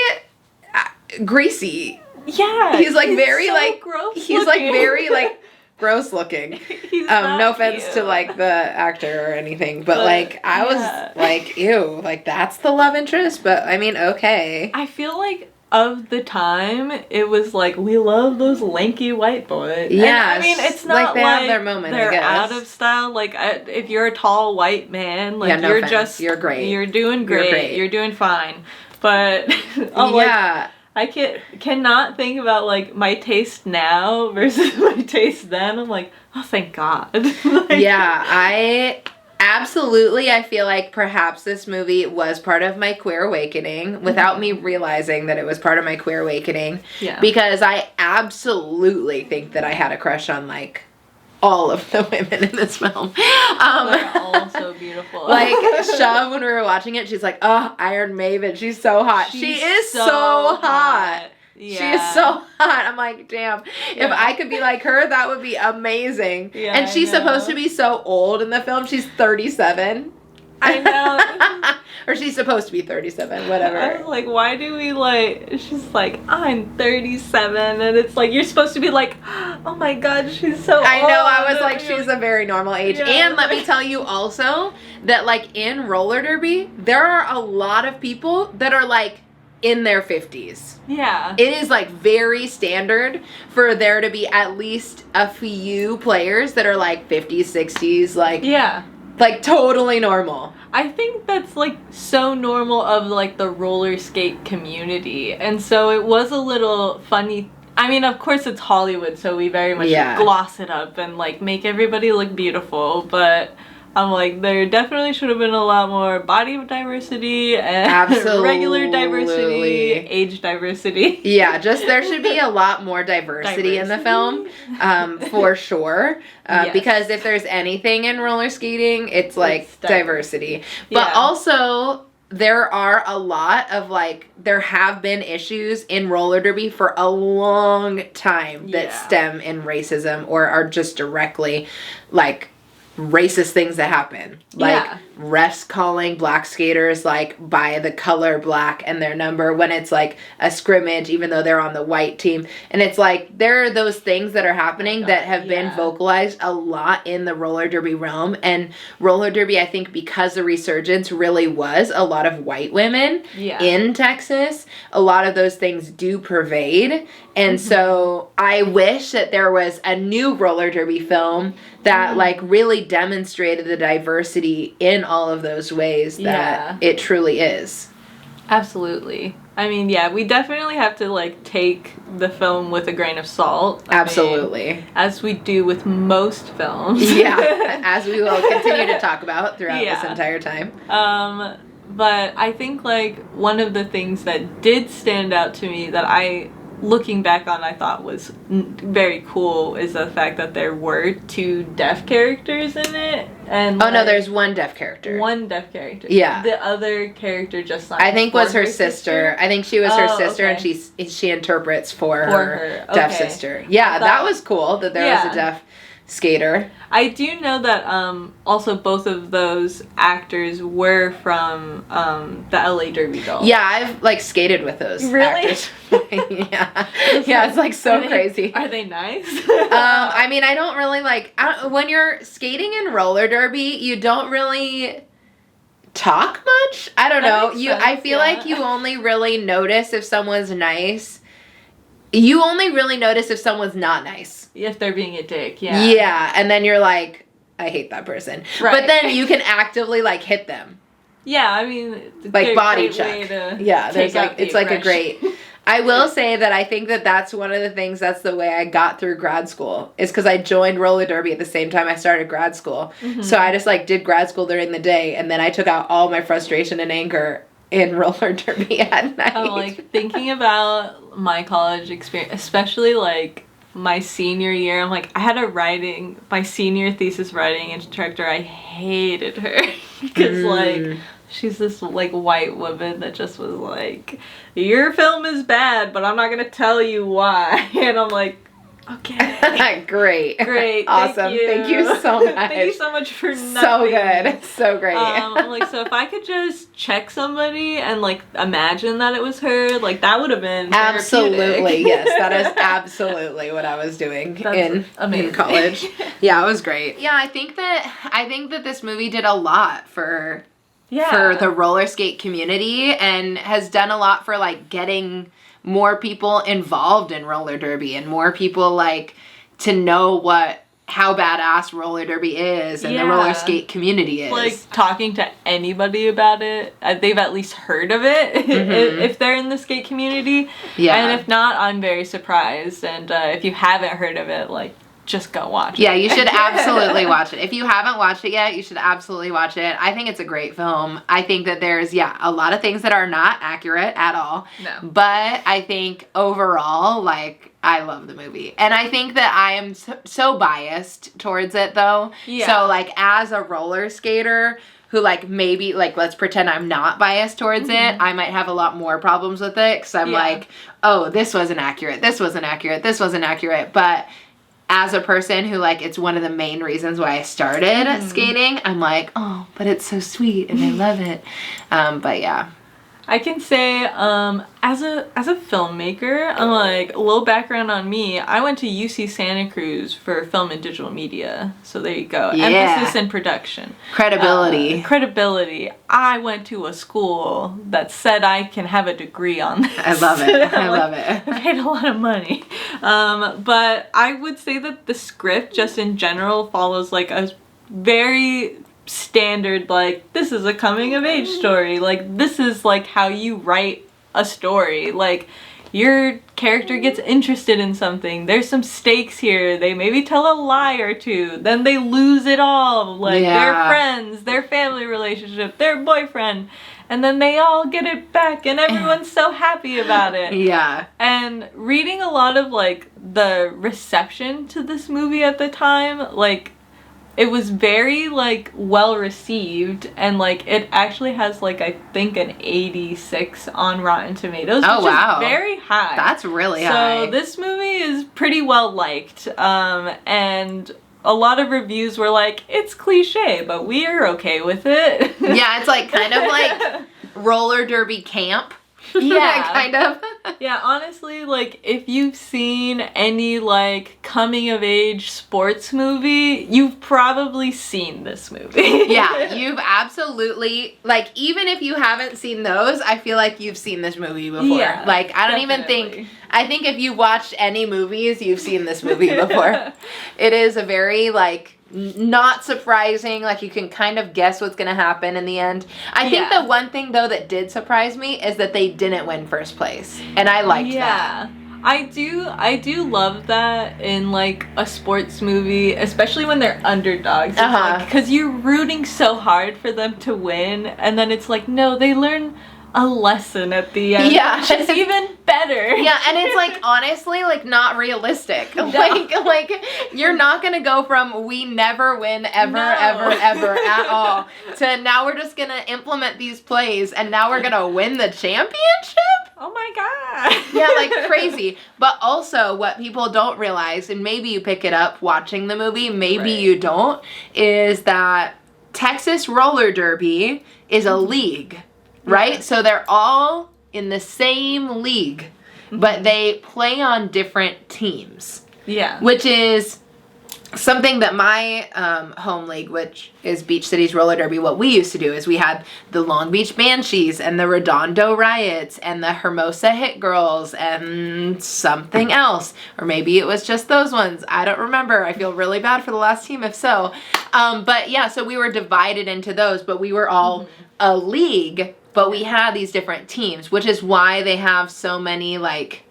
greasy. yeah, He's like very so like gross he's like looking. very like gross looking. He's not No offense cute. to like the actor or anything, but like I yeah. was like, ew, like that's the love interest, but I mean, okay. I feel like of the time, it was like, we love those lanky white boys. Yeah, I mean, it's not like they have their moment, I they're guess. out of style. Like, if you're a tall white man, like, Yeah, no you're offense. just... You're great. You're doing great. great. You're doing fine. But, I'm like, Yeah. I cannot think about, like, my taste now versus my taste then. I'm like, oh, thank God. Like, Yeah, I feel like perhaps this movie was part of my queer awakening without me realizing that it was part of my queer awakening. Yeah. Because I absolutely think that I had a crush on like all of the women in this film. They're all so beautiful. Like Shove, when we were watching it, she's like, oh, Iron Maiden, she's so hot. She is so hot. Yeah. She is so hot. I'm like, damn. If Yeah. I could be like her, that would be amazing. Yeah, and she's I know. supposed to be so old in the film. She's 37. I know. Or she's supposed to be 37, I whatever. was like, why do we like, she's like, I'm 37, and it's like, you're supposed to be like, oh my god, she's so I know, old. I was like, And you're she's a very normal age. Yeah, And let me like- tell you also that like in roller derby, there are a lot of people that are like in their 50s. yeah. It is like very standard for there to be at least a few players that are like 50s, 60s, Yeah. like totally normal. I think that's like so normal of like the roller skate community. And so it was a little funny. I mean, of course it's Hollywood, so we very much Yeah. gloss it up and like make everybody look beautiful, but I'm like, there definitely should have been a lot more body diversity and regular diversity, Absolutely. age diversity. Yeah, just there should be a lot more diversity in the film, for sure. Yes. Because if there's anything in roller skating, it's like It's diversity. But Yeah. also, there are a lot of like, there have been issues in roller derby for a long time that Yeah. stem in racism or are just directly like racist things that happen. Like Yeah. refs calling black skaters like by the color black and their number when it's like a scrimmage, even though they're on the white team. And it's like there are those things that are happening that have been Yeah. vocalized a lot in the roller derby realm. And roller derby, I think because the resurgence really was a lot of white women Yeah. in Texas, a lot of those things do pervade. And so I wish that there was a new roller derby film that like really demonstrated the diversity in all of those ways that it truly is. Absolutely. I mean, yeah, we definitely have to like take the film with a grain of salt. I mean, Absolutely. as we do with most films. Yeah, as we will continue to talk about throughout this Yeah. entire time. But I think like one of the things that did stand out to me that looking back on, I thought was very cool is the fact that there were 2 deaf characters in it. And Oh no, like, there's one deaf character. one deaf character. Yeah. The other character just signed I think was for her sister. I think she was her sister, and she interprets for her deaf Okay. sister. Yeah, that was cool that there was a deaf skater. I do know that also both of those actors were from the LA Derby Dolls. Yeah, I've like skated with those. Really? Actors. Yeah, yeah, it's like so crazy. Are they nice? I mean, I don't really like when you're skating in roller derby. You don't really talk much. I don't That know. makes I sense, feel yeah. like you only really notice if someone's nice. You only really notice if someone's not nice. If they're being a dick, yeah. Yeah, and then you're like, I hate that person. Right. But then you can actively like hit them. Yeah, I mean, it's a Like great body way check. to Yeah, there's take out like the it's like a aggression. great I will say that I think that that's one of the things, that's the way I got through grad school, is because I joined roller derby at the same time I started grad school. So I just like did grad school during the day, and then I took out all my frustration and anger in roller derby at night. Oh, like thinking about my college experience, especially like my senior year, I'm like, I had my senior thesis writing instructor, I hated her because like she's this like white woman that just was like, your film is bad, but I'm not gonna tell you why. And I'm like, okay. Great. Awesome. Thank you so much. Thank you so much for nothing. So good. So great. I'm like, so if I could just check somebody and like imagine that it was her, like that would have been absolutely. Yes, that is absolutely what I was doing in college. Yeah, it was great. Yeah, I think that this movie did a lot for the roller skate community, and has done a lot for like getting more people involved in roller derby, and more people like to know how badass roller derby is, and the roller skate community is. Like talking to anybody about it, they've at least heard of it if they're in the skate community. Yeah. And if not, I'm very surprised. And if you haven't heard of it, like, just go watch it. Yeah, you should absolutely watch it. If you haven't watched it yet, you should absolutely watch it. I think it's a great film. I think that there's, a lot of things that are not accurate at all. No. But I think overall, like, I love the movie. And I think that I am so biased towards it, though. Yeah. So, like, as a roller skater who, like, maybe, like, let's pretend I'm not biased towards it, I might have a lot more problems with it, because I'm like, oh, this wasn't accurate, this wasn't accurate, this was't accurate. But as a person who, like, it's one of the main reasons why I started skating, I'm like, oh, but it's so sweet and I love it. But yeah. I can say, as a filmmaker, I'm like, a little background on me. I went to UC Santa Cruz for film and digital media. So there you go. Yeah. Emphasis in production. Credibility. Credibility. I went to a school that said I can have a degree on this. I love it. I love it. I paid a lot of money. But I would say that the script, just in general, follows like a very standard, like, this is a coming of age story, like, this is like how you write a story, like, your character gets interested in something, there's some stakes here, they maybe tell a lie or two, then they lose it all, like their friends, their family relationship, their boyfriend, and then they all get it back and everyone's so happy about it. Yeah. And reading a lot of like the reception to this movie at the time, like, it was very, like, well received, and, like, it actually has, like, I think an 86 on Rotten Tomatoes, which is very high. That's really high. So this movie is pretty well liked, and a lot of reviews were like, it's cliche, but we are okay with it. Yeah, it's, like, kind of like roller derby camp. Yeah. Kind of. Yeah, honestly, like, if you've seen any, like, coming-of-age sports movie, you've probably seen this movie. Yeah, you've absolutely, like, even if you haven't seen those, I feel like you've seen this movie before. Yeah, like, I don't even think, I think if you've watched any movies, you've seen this movie before. It is a very, like, not surprising, like, you can kind of guess what's gonna happen in the end. I think the one thing, though, that did surprise me is that they didn't win first place, and I liked that. I do love that in, like, a sports movie, especially when they're underdogs. Because you're rooting so hard for them to win, and then it's like, no, they learn a lesson at the end. Yeah. Which is even better. Yeah, and it's, like, honestly, like, not realistic. No. Like, you're not gonna go from we never win ever at all to now we're just gonna implement these plays and now we're gonna win the championship? Oh my god. Yeah, like, crazy. But also, what people don't realize, and maybe you pick it up watching the movie, maybe you don't, is that Texas roller derby is a league. Right? So they're all in the same league, but they play on different teams. Yeah. Which is something that my home league, which is Beach Cities Roller Derby, what we used to do is we had the Long Beach Banshees and the Redondo Riots and the Hermosa Hit Girls and something else. Or maybe it was just those ones. I don't remember. I feel really bad for the last team if so. But yeah, so we were divided into those, but we were all a league but we had these different teams, which is why they have so many like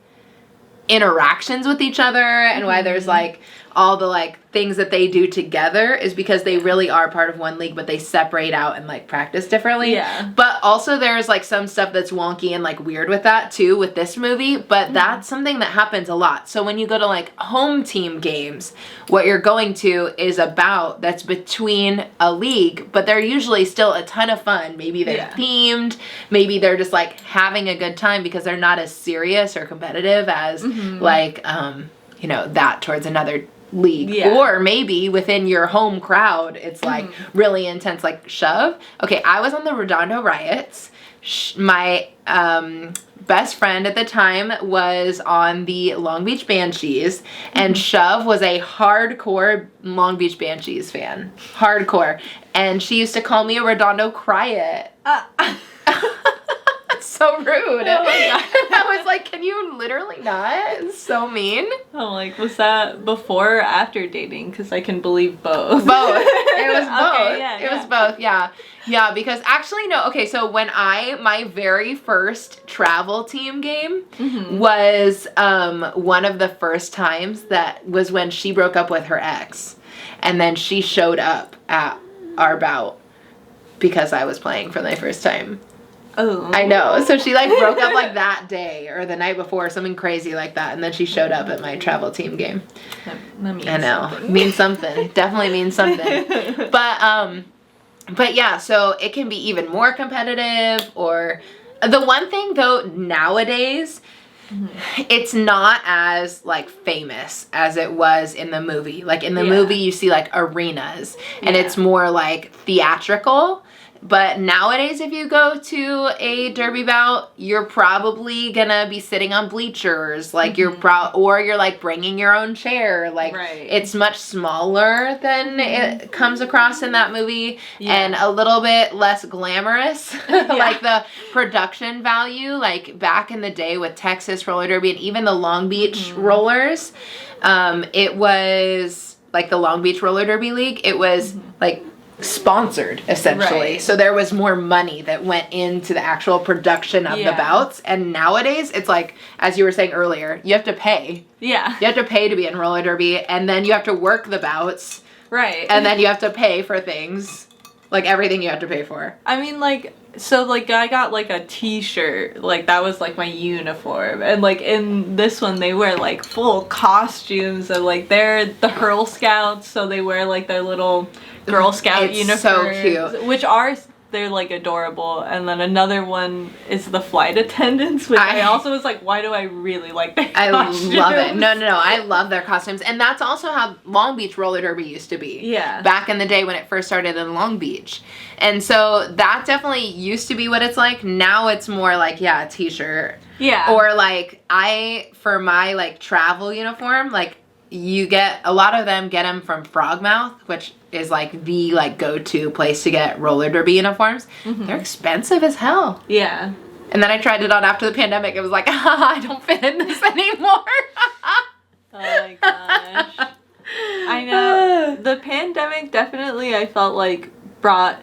interactions with each other, and why there's like all the like things that they do together is because they really are part of one league, but they separate out and like practice differently. Yeah. But also there's like some stuff that's wonky and like weird with that too with this movie, but that's something that happens a lot. So when you go to like home team games, what you're going to is a bout that's between a league, but they're usually still a ton of fun. Maybe they're themed, maybe they're just like having a good time because they're not as serious or competitive as like you know, that towards another league. Or maybe within your home crowd it's like really intense, like Shove. Okay, I was on the Redondo Riots. My best friend at the time was on the Long Beach Banshees, and Shove was a hardcore Long Beach Banshees fan. Hardcore. And she used to call me a Redondo Cryet. So rude. Oh I was like, can you literally not? It's so mean. I'm like, was that before or after dating? Because I can believe both. Both. It was both. Okay, It was both, yeah. Yeah, because actually, no, okay, so when my very first travel team game was one of the first times that was when she broke up with her ex. And then she showed up at our bout because I was playing for my first time. Oh. I know. So she like broke up like that day or the night before, something crazy like that, and then she showed up at my travel team game. That means I know. something. Means something. Definitely means something. But yeah, so it can be even more competitive. Or the one thing though nowadays, it's not as like famous as it was in the movie. Like in the movie you see like arenas and it's more like theatrical. But nowadays, if you go to a derby bout, you're probably gonna be sitting on bleachers, like you're or you're like bringing your own chair. Like it's much smaller than it comes across in that movie, and a little bit less glamorous. Like the production value, like back in the day with Texas roller derby and even the Long Beach rollers, it was like the Long Beach Roller Derby League. It was like sponsored essentially, so there was more money that went into the actual production of the bouts. And nowadays it's like, as you were saying earlier, you have to pay. You have to pay to be in roller derby, and then you have to work the bouts, and then you have to pay for things, like everything you have to pay for. I mean, like, so like I got like a t-shirt, like that was like my uniform, and like in this one they wear like full costumes, and like they're the Hurl Scouts, so they wear like their little Girl Scout uniforms, so cute, which are, they're like adorable. And then another one is the flight attendants, which I also was like, why do I really like their costumes? I love it. No, I love their costumes. And that's also how Long Beach roller derby used to be. Back in the day when it first started in Long Beach. And so that definitely used to be what it's like. Now it's more like, a t-shirt. Or like for my like travel uniform, like you get, a lot of them get them from Frogmouth, which is like the like go-to place to get roller derby uniforms. They're expensive as hell. And then I tried it on after the pandemic. It was like, I don't fit in this anymore. Oh my gosh. I know. The pandemic definitely, I felt like, brought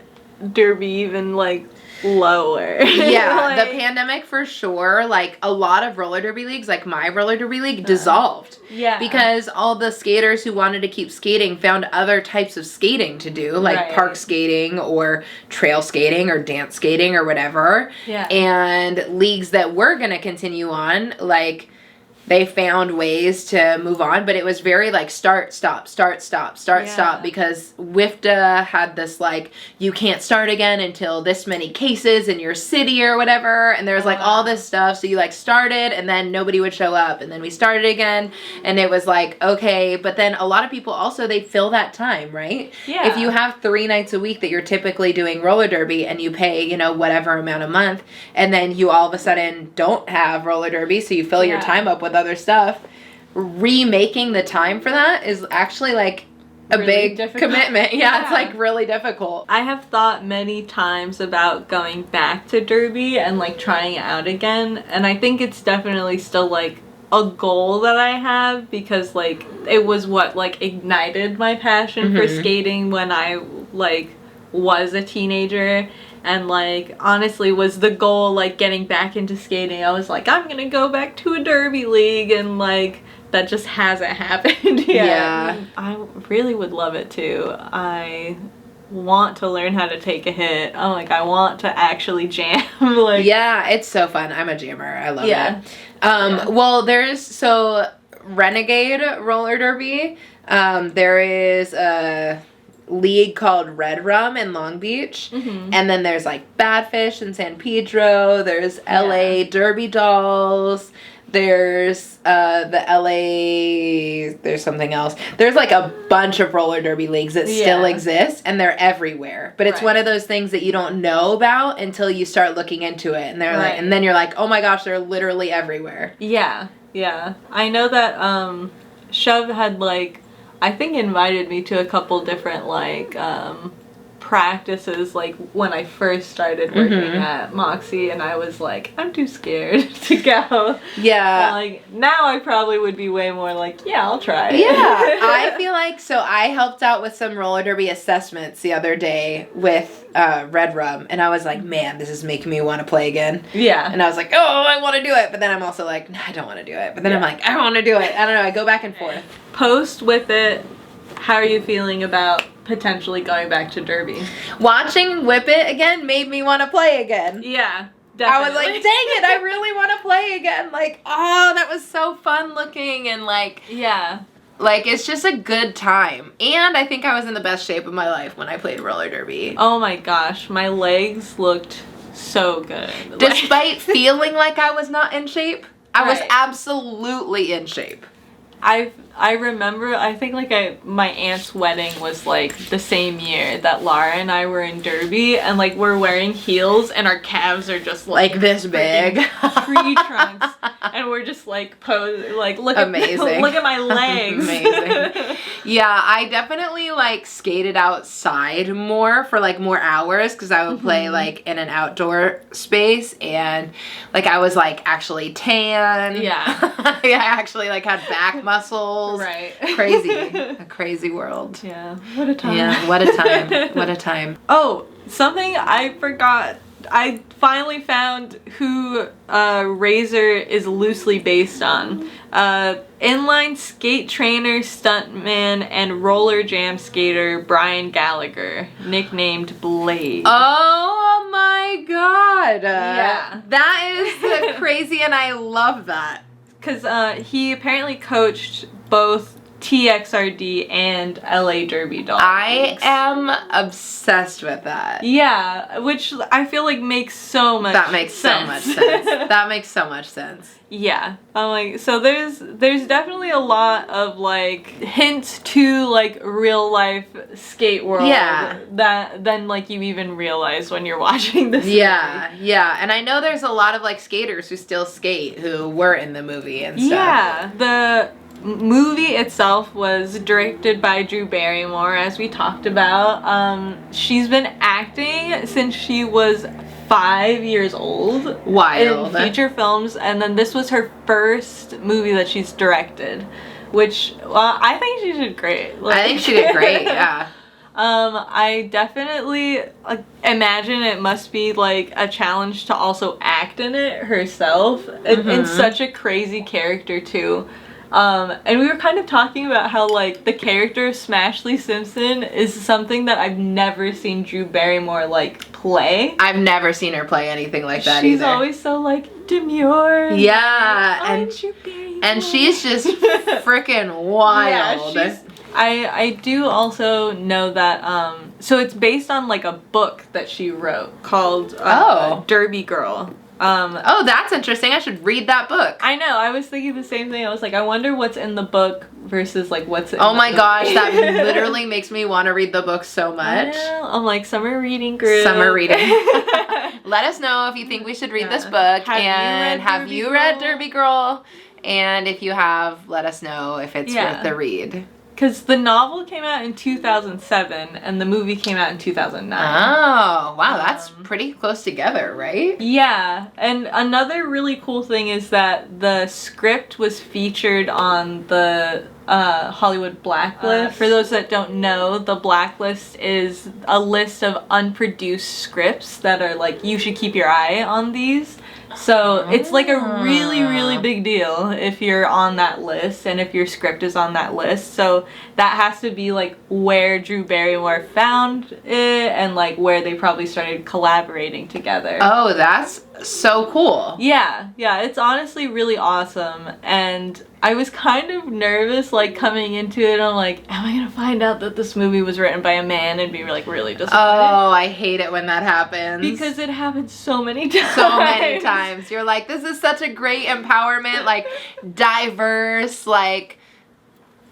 derby even like lower. The pandemic for sure. Like a lot of roller derby leagues, like my roller derby league, dissolved. Because all the skaters who wanted to keep skating found other types of skating to do, like park skating or trail skating or dance skating or whatever. And leagues that were going to continue on, like they found ways to move on, but it was very like start, stop, start, stop, start, stop, because WIFTA had this like, you can't start again until this many cases in your city or whatever, and there was like all this stuff, so you like started and then nobody would show up, and then we started again, and it was like, okay, but then a lot of people also, they fill that time, right? If you have 3 nights a week that you're typically doing roller derby and you pay, you know, whatever amount a month, and then you all of a sudden don't have roller derby, so you fill your time up with other stuff, remaking the time for that is actually like a really big commitment. It's like really difficult. I have thought many times about going back to derby and like trying it out again, and I think it's definitely still like a goal that I have, because like it was what like ignited my passion for skating when I like was a teenager. and like honestly was the goal, like getting back into skating. I was like, I'm gonna go back to a derby league, and like that just hasn't happened yet. Yeah. I really would love it too. I want to learn how to take a hit. I'm like, I want to actually jam. Like, yeah, it's so fun. I'm a jammer. I love Yeah. it. Well, there's Renegade roller derby. There is a league called Red Rum in Long Beach, Mhm. and then there's like Badfish in San Pedro. There's LA Derby Dolls. There's the LA. There's something else. There's like a bunch of roller derby leagues that still exist, and they're everywhere. But it's one of those things that you don't know about until you start looking into it, and they're like, and then you're like, oh my gosh, they're literally everywhere. Yeah, yeah. I know that Shove had like, I think invited me to a couple different like practices like when I first started working at Moxie, and I was like, I'm too scared to go. Yeah. But, like now I probably would be way more like, yeah, I'll try it. Yeah, I feel like, so I helped out with some roller derby assessments the other day with Red Rum, and I was like, man, this is making me want to play again. Yeah. And I was like, oh, I want to do it, but then I'm also like, no, I don't want to do it. But then I'm like, I want to do it. I don't know, I go back and forth. Post with it, how are you feeling about potentially going back to derby? Watching Whip It again made me want to play again. Yeah, definitely. I was like, dang it, I really want to play again. Like, oh, that was so fun looking, and like, yeah. Like, it's just a good time. And I think I was in the best shape of my life when I played roller derby. Oh my gosh, my legs looked so good. Despite feeling like I was not in shape, I was absolutely in shape. I remember, I think like my aunt's wedding was like the same year that Lara and I were in derby, and like we're wearing heels and our calves are just like this big. Tree trunks, and we're just like like look at my legs. Amazing. Yeah, I definitely like skated outside more for like more hours, because I would play like in an outdoor space, and like I was like actually tan. Yeah. Yeah, I actually like had back muscles. Right. Crazy. A crazy world. Yeah. What a time. Yeah, what a time. What a time. Oh, something I forgot. I finally found who Razor is loosely based on. Inline skate trainer, stuntman, and roller jam skater Brian Gallagher, nicknamed Blade. Oh my god. Yeah. That is crazy, and I love that. Because he apparently coached both TXRD and LA Derby Dolls. I am obsessed with that. Yeah, which I feel like makes so much sense. That makes so much sense. That makes so much sense. Yeah. I'm like, so there's definitely a lot of like hints to like real life skate world. Yeah. That then like you even realize when you're watching this Yeah, movie. yeah. And I know there's a lot of like skaters who still skate who were in the movie and stuff. Yeah. The movie itself was directed by Drew Barrymore, as we talked about. She's been acting since she was 5 years old. Wild. In feature films, and then this was her first movie that she's directed, which, well, I think she did great. Like, I think she did great, yeah. I definitely imagine it must be like a challenge to also act in it herself. It's such a crazy character too. And we were kind of talking about how like the character of Smashley Simpson is something that I've never seen Drew Barrymore like play. I've never seen her play anything like that She's either. always so like demure. Yeah, and Drew Barrymore. And she's just freaking wild. Yeah, I do also know that so it's based on like a book that she wrote called Derby Girl. Oh, that's interesting. I should read that book. I know. I was thinking the same thing. I was like, I wonder what's in the book versus like what's in Oh the my book. gosh, that literally makes me want to read the book so much. I'm like, summer reading group. Summer reading. Let us know if you think we should read this book. Have you read Derby Girl? And if you have, let us know if it's worth the read. because the novel came out in 2007 and the movie came out in 2009. Oh, wow, that's pretty close together, right? Yeah, and another really cool thing is that the script was featured on the Hollywood Blacklist. For those that don't know, the Blacklist is a list of unproduced scripts that are like, you should keep your eye on these. So it's like a really, really big deal if you're on that list and if your script is on that list. So that has to be like where Drew Barrymore found it and like where they probably started collaborating together. Oh, that's so cool. Yeah, it's honestly really awesome. And I was kind of nervous like coming into it. I'm like, am I gonna find out that this movie was written by a man and be like really disappointed? Oh, I hate it when that happens. Because it happens so many times. So many times. You're like, this is such a great empowerment, like diverse, like,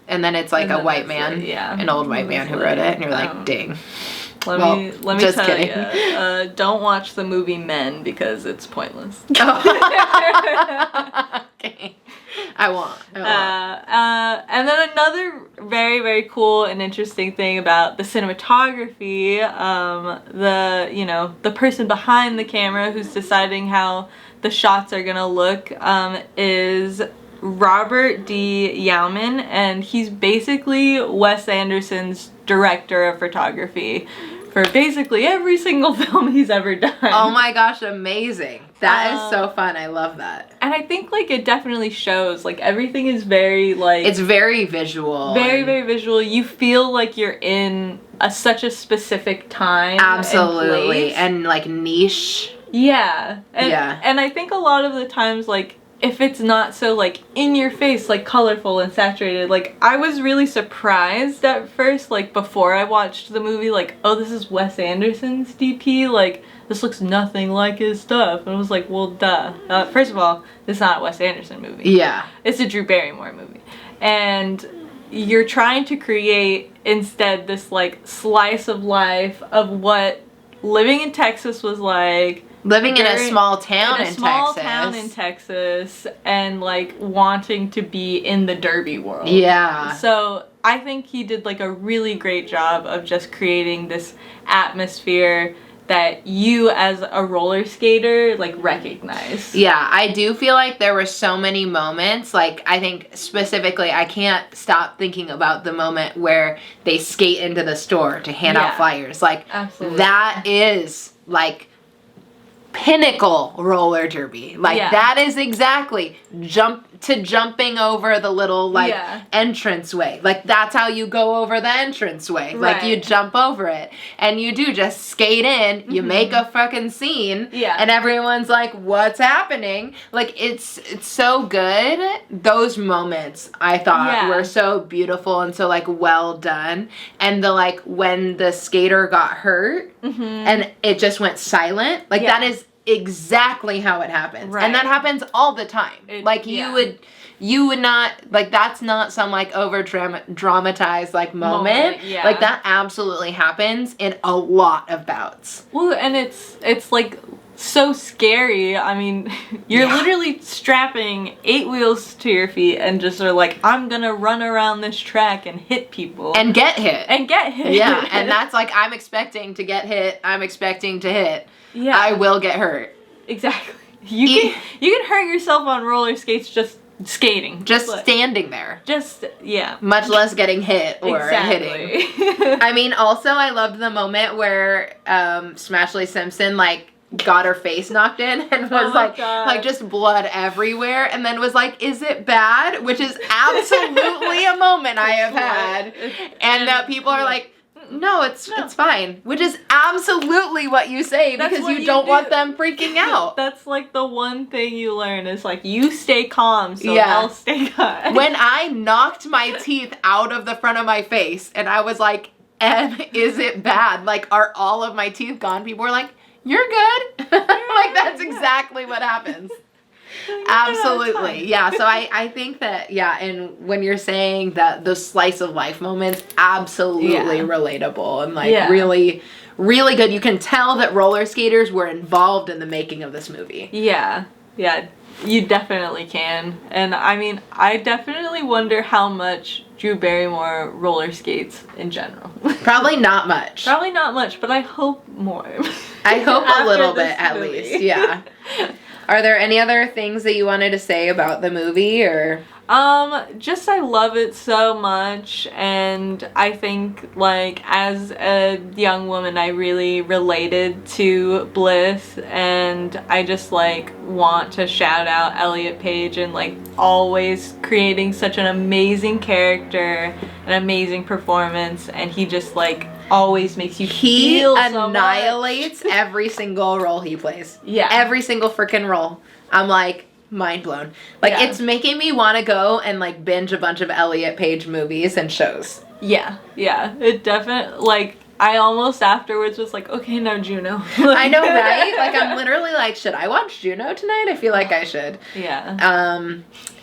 and then it's like a white man, an old white man who wrote it, and you're like, ding. Let me just tell kidding. you, don't watch the movie Men because it's pointless. Okay. I won't. And then another very, very cool and interesting thing about the cinematography, the person behind the camera who's deciding how the shots are gonna look, is Robert D. Yauman, and he's basically Wes Anderson's director of photography for basically every single film he's ever done. Oh my gosh, amazing. That is so fun. I love that. And I think like it definitely shows, like everything is very like... It's very visual. Very, very visual. You feel like you're in such a specific time. Absolutely. And like niche. Yeah. And I think a lot of the times like if it's not so like in your face, like colorful and saturated, like I was really surprised at first, like before I watched the movie, like, oh, this is Wes Anderson's DP, like this looks nothing like his stuff. And I was like, well, duh. First of all, it's not a Wes Anderson movie. Yeah. It's a Drew Barrymore movie. And you're trying to create instead this like slice of life of what living in Texas was like. Living in a small town in Texas and like wanting to be in the derby world. Yeah. So I think he did like a really great job of just creating this atmosphere that you as a roller skater like recognize. Yeah, I do feel like there were so many moments, like I think specifically I can't stop thinking about the moment where they skate into the store to hand out flyers. Like absolutely. That is like pinnacle roller derby. Like that is exactly jumping over the little like entranceway. Like that's how you go over the entranceway. Right. Like you jump over it and you do just skate in, you make a fucking scene and everyone's like, what's happening? Like it's so good. Those moments I thought were so beautiful and so like well done. And the like when the skater got hurt and it just went silent, like that is exactly how it happens. And that happens all the time. You would not, like that's not some like over dramatized like moment. Like that absolutely happens in a lot of bouts. Well, and it's like so scary. I mean, you're literally strapping 8 wheels to your feet and just are like, I'm gonna run around this track and hit people. And get hit. Yeah, and that's like, I'm expecting to get hit. I'm expecting to hit. Yeah. I will get hurt. Exactly. You can hurt yourself on roller skates just skating. Just standing there. Much less getting hit or hitting. I mean, also I loved the moment where Smashley Simpson like got her face knocked in and was like just blood everywhere and then was like, is it bad? Which is absolutely a moment I have had. And that people are like, no, it's fine. Which is absolutely what you say because you don't want them freaking out. That's like the one thing you learn is like you stay calm so they'll stay calm. When I knocked my teeth out of the front of my face and I was like, and is it bad? Like, are all of my teeth gone? People were like, you're good. Like that's exactly what happens. Absolutely. Yeah. So I think that, and when you're saying that those slice of life moments, absolutely relatable and like really, really good. You can tell that roller skaters were involved in the making of this movie. Yeah. You definitely can. And I mean, I definitely wonder how much Drew Barrymore roller skates in general. Probably not much. Probably not much, but I hope more. I hope a After little this bit at movie. least. Yeah. Are there any other things that you wanted to say about the movie or? Just I love it so much, and I think, like, as a young woman, I really related to Bliss, and I just, like, want to shout out Elliot Page and, like, always creating such an amazing character, an amazing performance, and he just, like, always makes you He feel so annihilates much. every single role he plays. Yeah. Every single freaking role. I'm like, mind blown. Like, Yeah. it's making me want to go and, like, binge a bunch of Elliot Page movies and shows. Yeah, it definitely, like, I almost afterwards was like, okay, now Juno. I know, right? Like, I'm literally like, should I watch Juno tonight? I feel like I should. Yeah.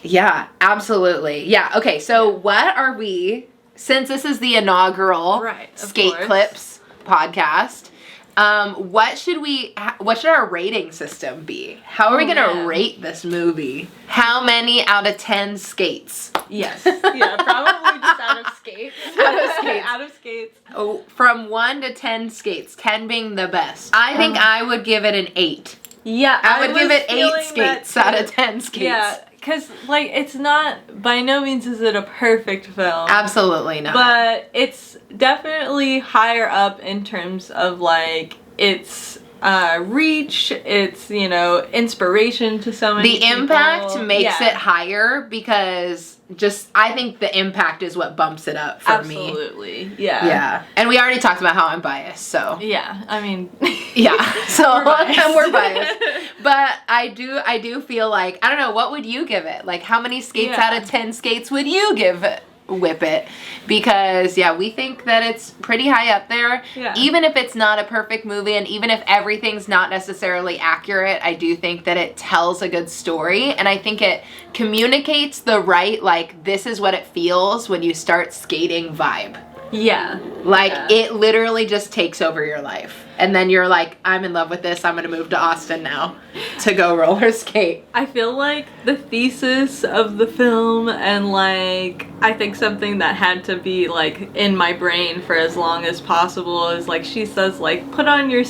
Yeah, absolutely. Yeah, okay, so what are we, since this is the inaugural Right, of Skate course. Clips podcast, what should our rating system be? How are we gonna man. rate this movie? How many out of 10 skates? Yes. Yeah, probably just out of skates. Out of skates. Out of skates. Oh, from 1 to 10 skates, 10 being the best. I think I would give it an 8. Yeah, I would give was it 8 feeling skates that out too. of 10 skates. Yeah, because, like, it's not, by no means is it a perfect film. Absolutely not. But it's definitely higher up in terms of, like, its reach, its, you know, inspiration to so many the impact people. makes Yeah. it higher because just I think the impact is what bumps it up for me. Absolutely. Yeah. Yeah. And we already talked about how I'm biased, so Yeah, I mean. yeah. So We're biased. we're biased. But I do feel like, I don't know, what would you give it? Like, how many skates Yeah. out of 10 skates would you give Whip It? Because yeah, we think that it's pretty high up there. Yeah. Even if it's not a perfect movie and even if everything's not necessarily accurate, I do think that it tells a good story, and I think it communicates the right, like, this is what it feels when you start skating vibe. Yeah. Like, Yeah. it literally just takes over your life. And then you're like, I'm in love with this. I'm going to move to Austin now to go roller skate. I feel like the thesis of the film, and, like, I think something that had to be, like, in my brain for as long as possible is, like, she says, like, put on your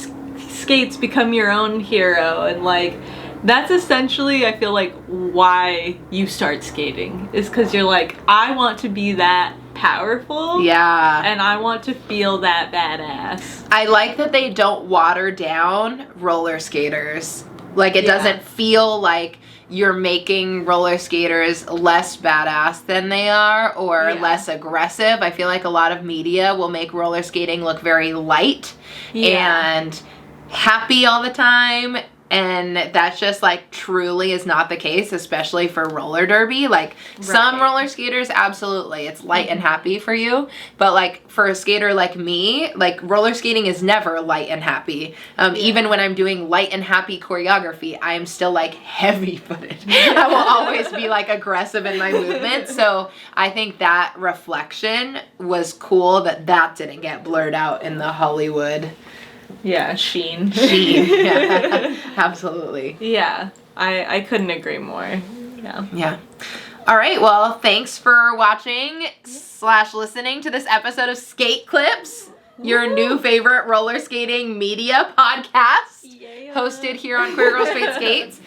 skates, become your own hero, and, like, that's essentially, I feel like, why you start skating, is because you're like, I want to be that powerful. Yeah. And I want to feel that badass. I like that they don't water down roller skaters. Like, it Yeah. doesn't feel like you're making roller skaters less badass than they are or Yeah. less aggressive. I feel like a lot of media will make roller skating look very light Yeah. and happy all the time. And that's just, like, truly is not the case, especially for roller derby. Like, some Right. roller skaters, absolutely, it's light and happy for you. But, like, for a skater like me, like, roller skating is never light and happy. Even when I'm doing light and happy choreography, I am still, like, heavy-footed. I will always be, like, aggressive in my movements. So I think that reflection was cool that didn't get blurred out in the Hollywood Yeah, sheen. Yeah, absolutely. Yeah, I couldn't agree more. Yeah. Yeah. All right. Well, thanks for watching / listening to this episode of Skate Clips, your new favorite roller skating media podcast, Yeah. hosted here on Queer Girl Straight Skates.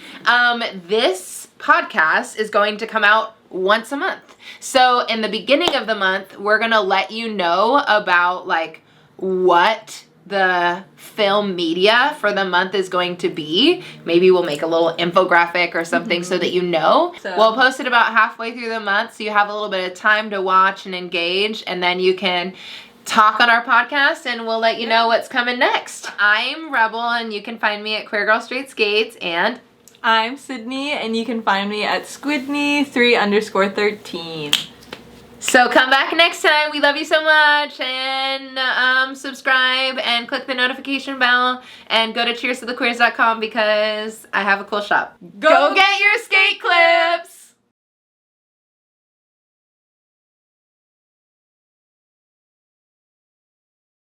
This podcast is going to come out once a month. So in the beginning of the month, we're going to let you know about, like, what the film media for the month is going to be. Maybe we'll make a little infographic or something so that you know. So- We'll post it about halfway through the month so you have a little bit of time to watch and engage, and then you can talk on our podcast and we'll let you know what's coming next. I'm Rebel and you can find me at Queer Girl Straight Skates, and I'm Sydney, and you can find me at Squidney3_13. so come back next time. We love you so much, and subscribe and click the notification bell and go to cheerstothequeers.com because I have a cool shop. Go get your skate clips!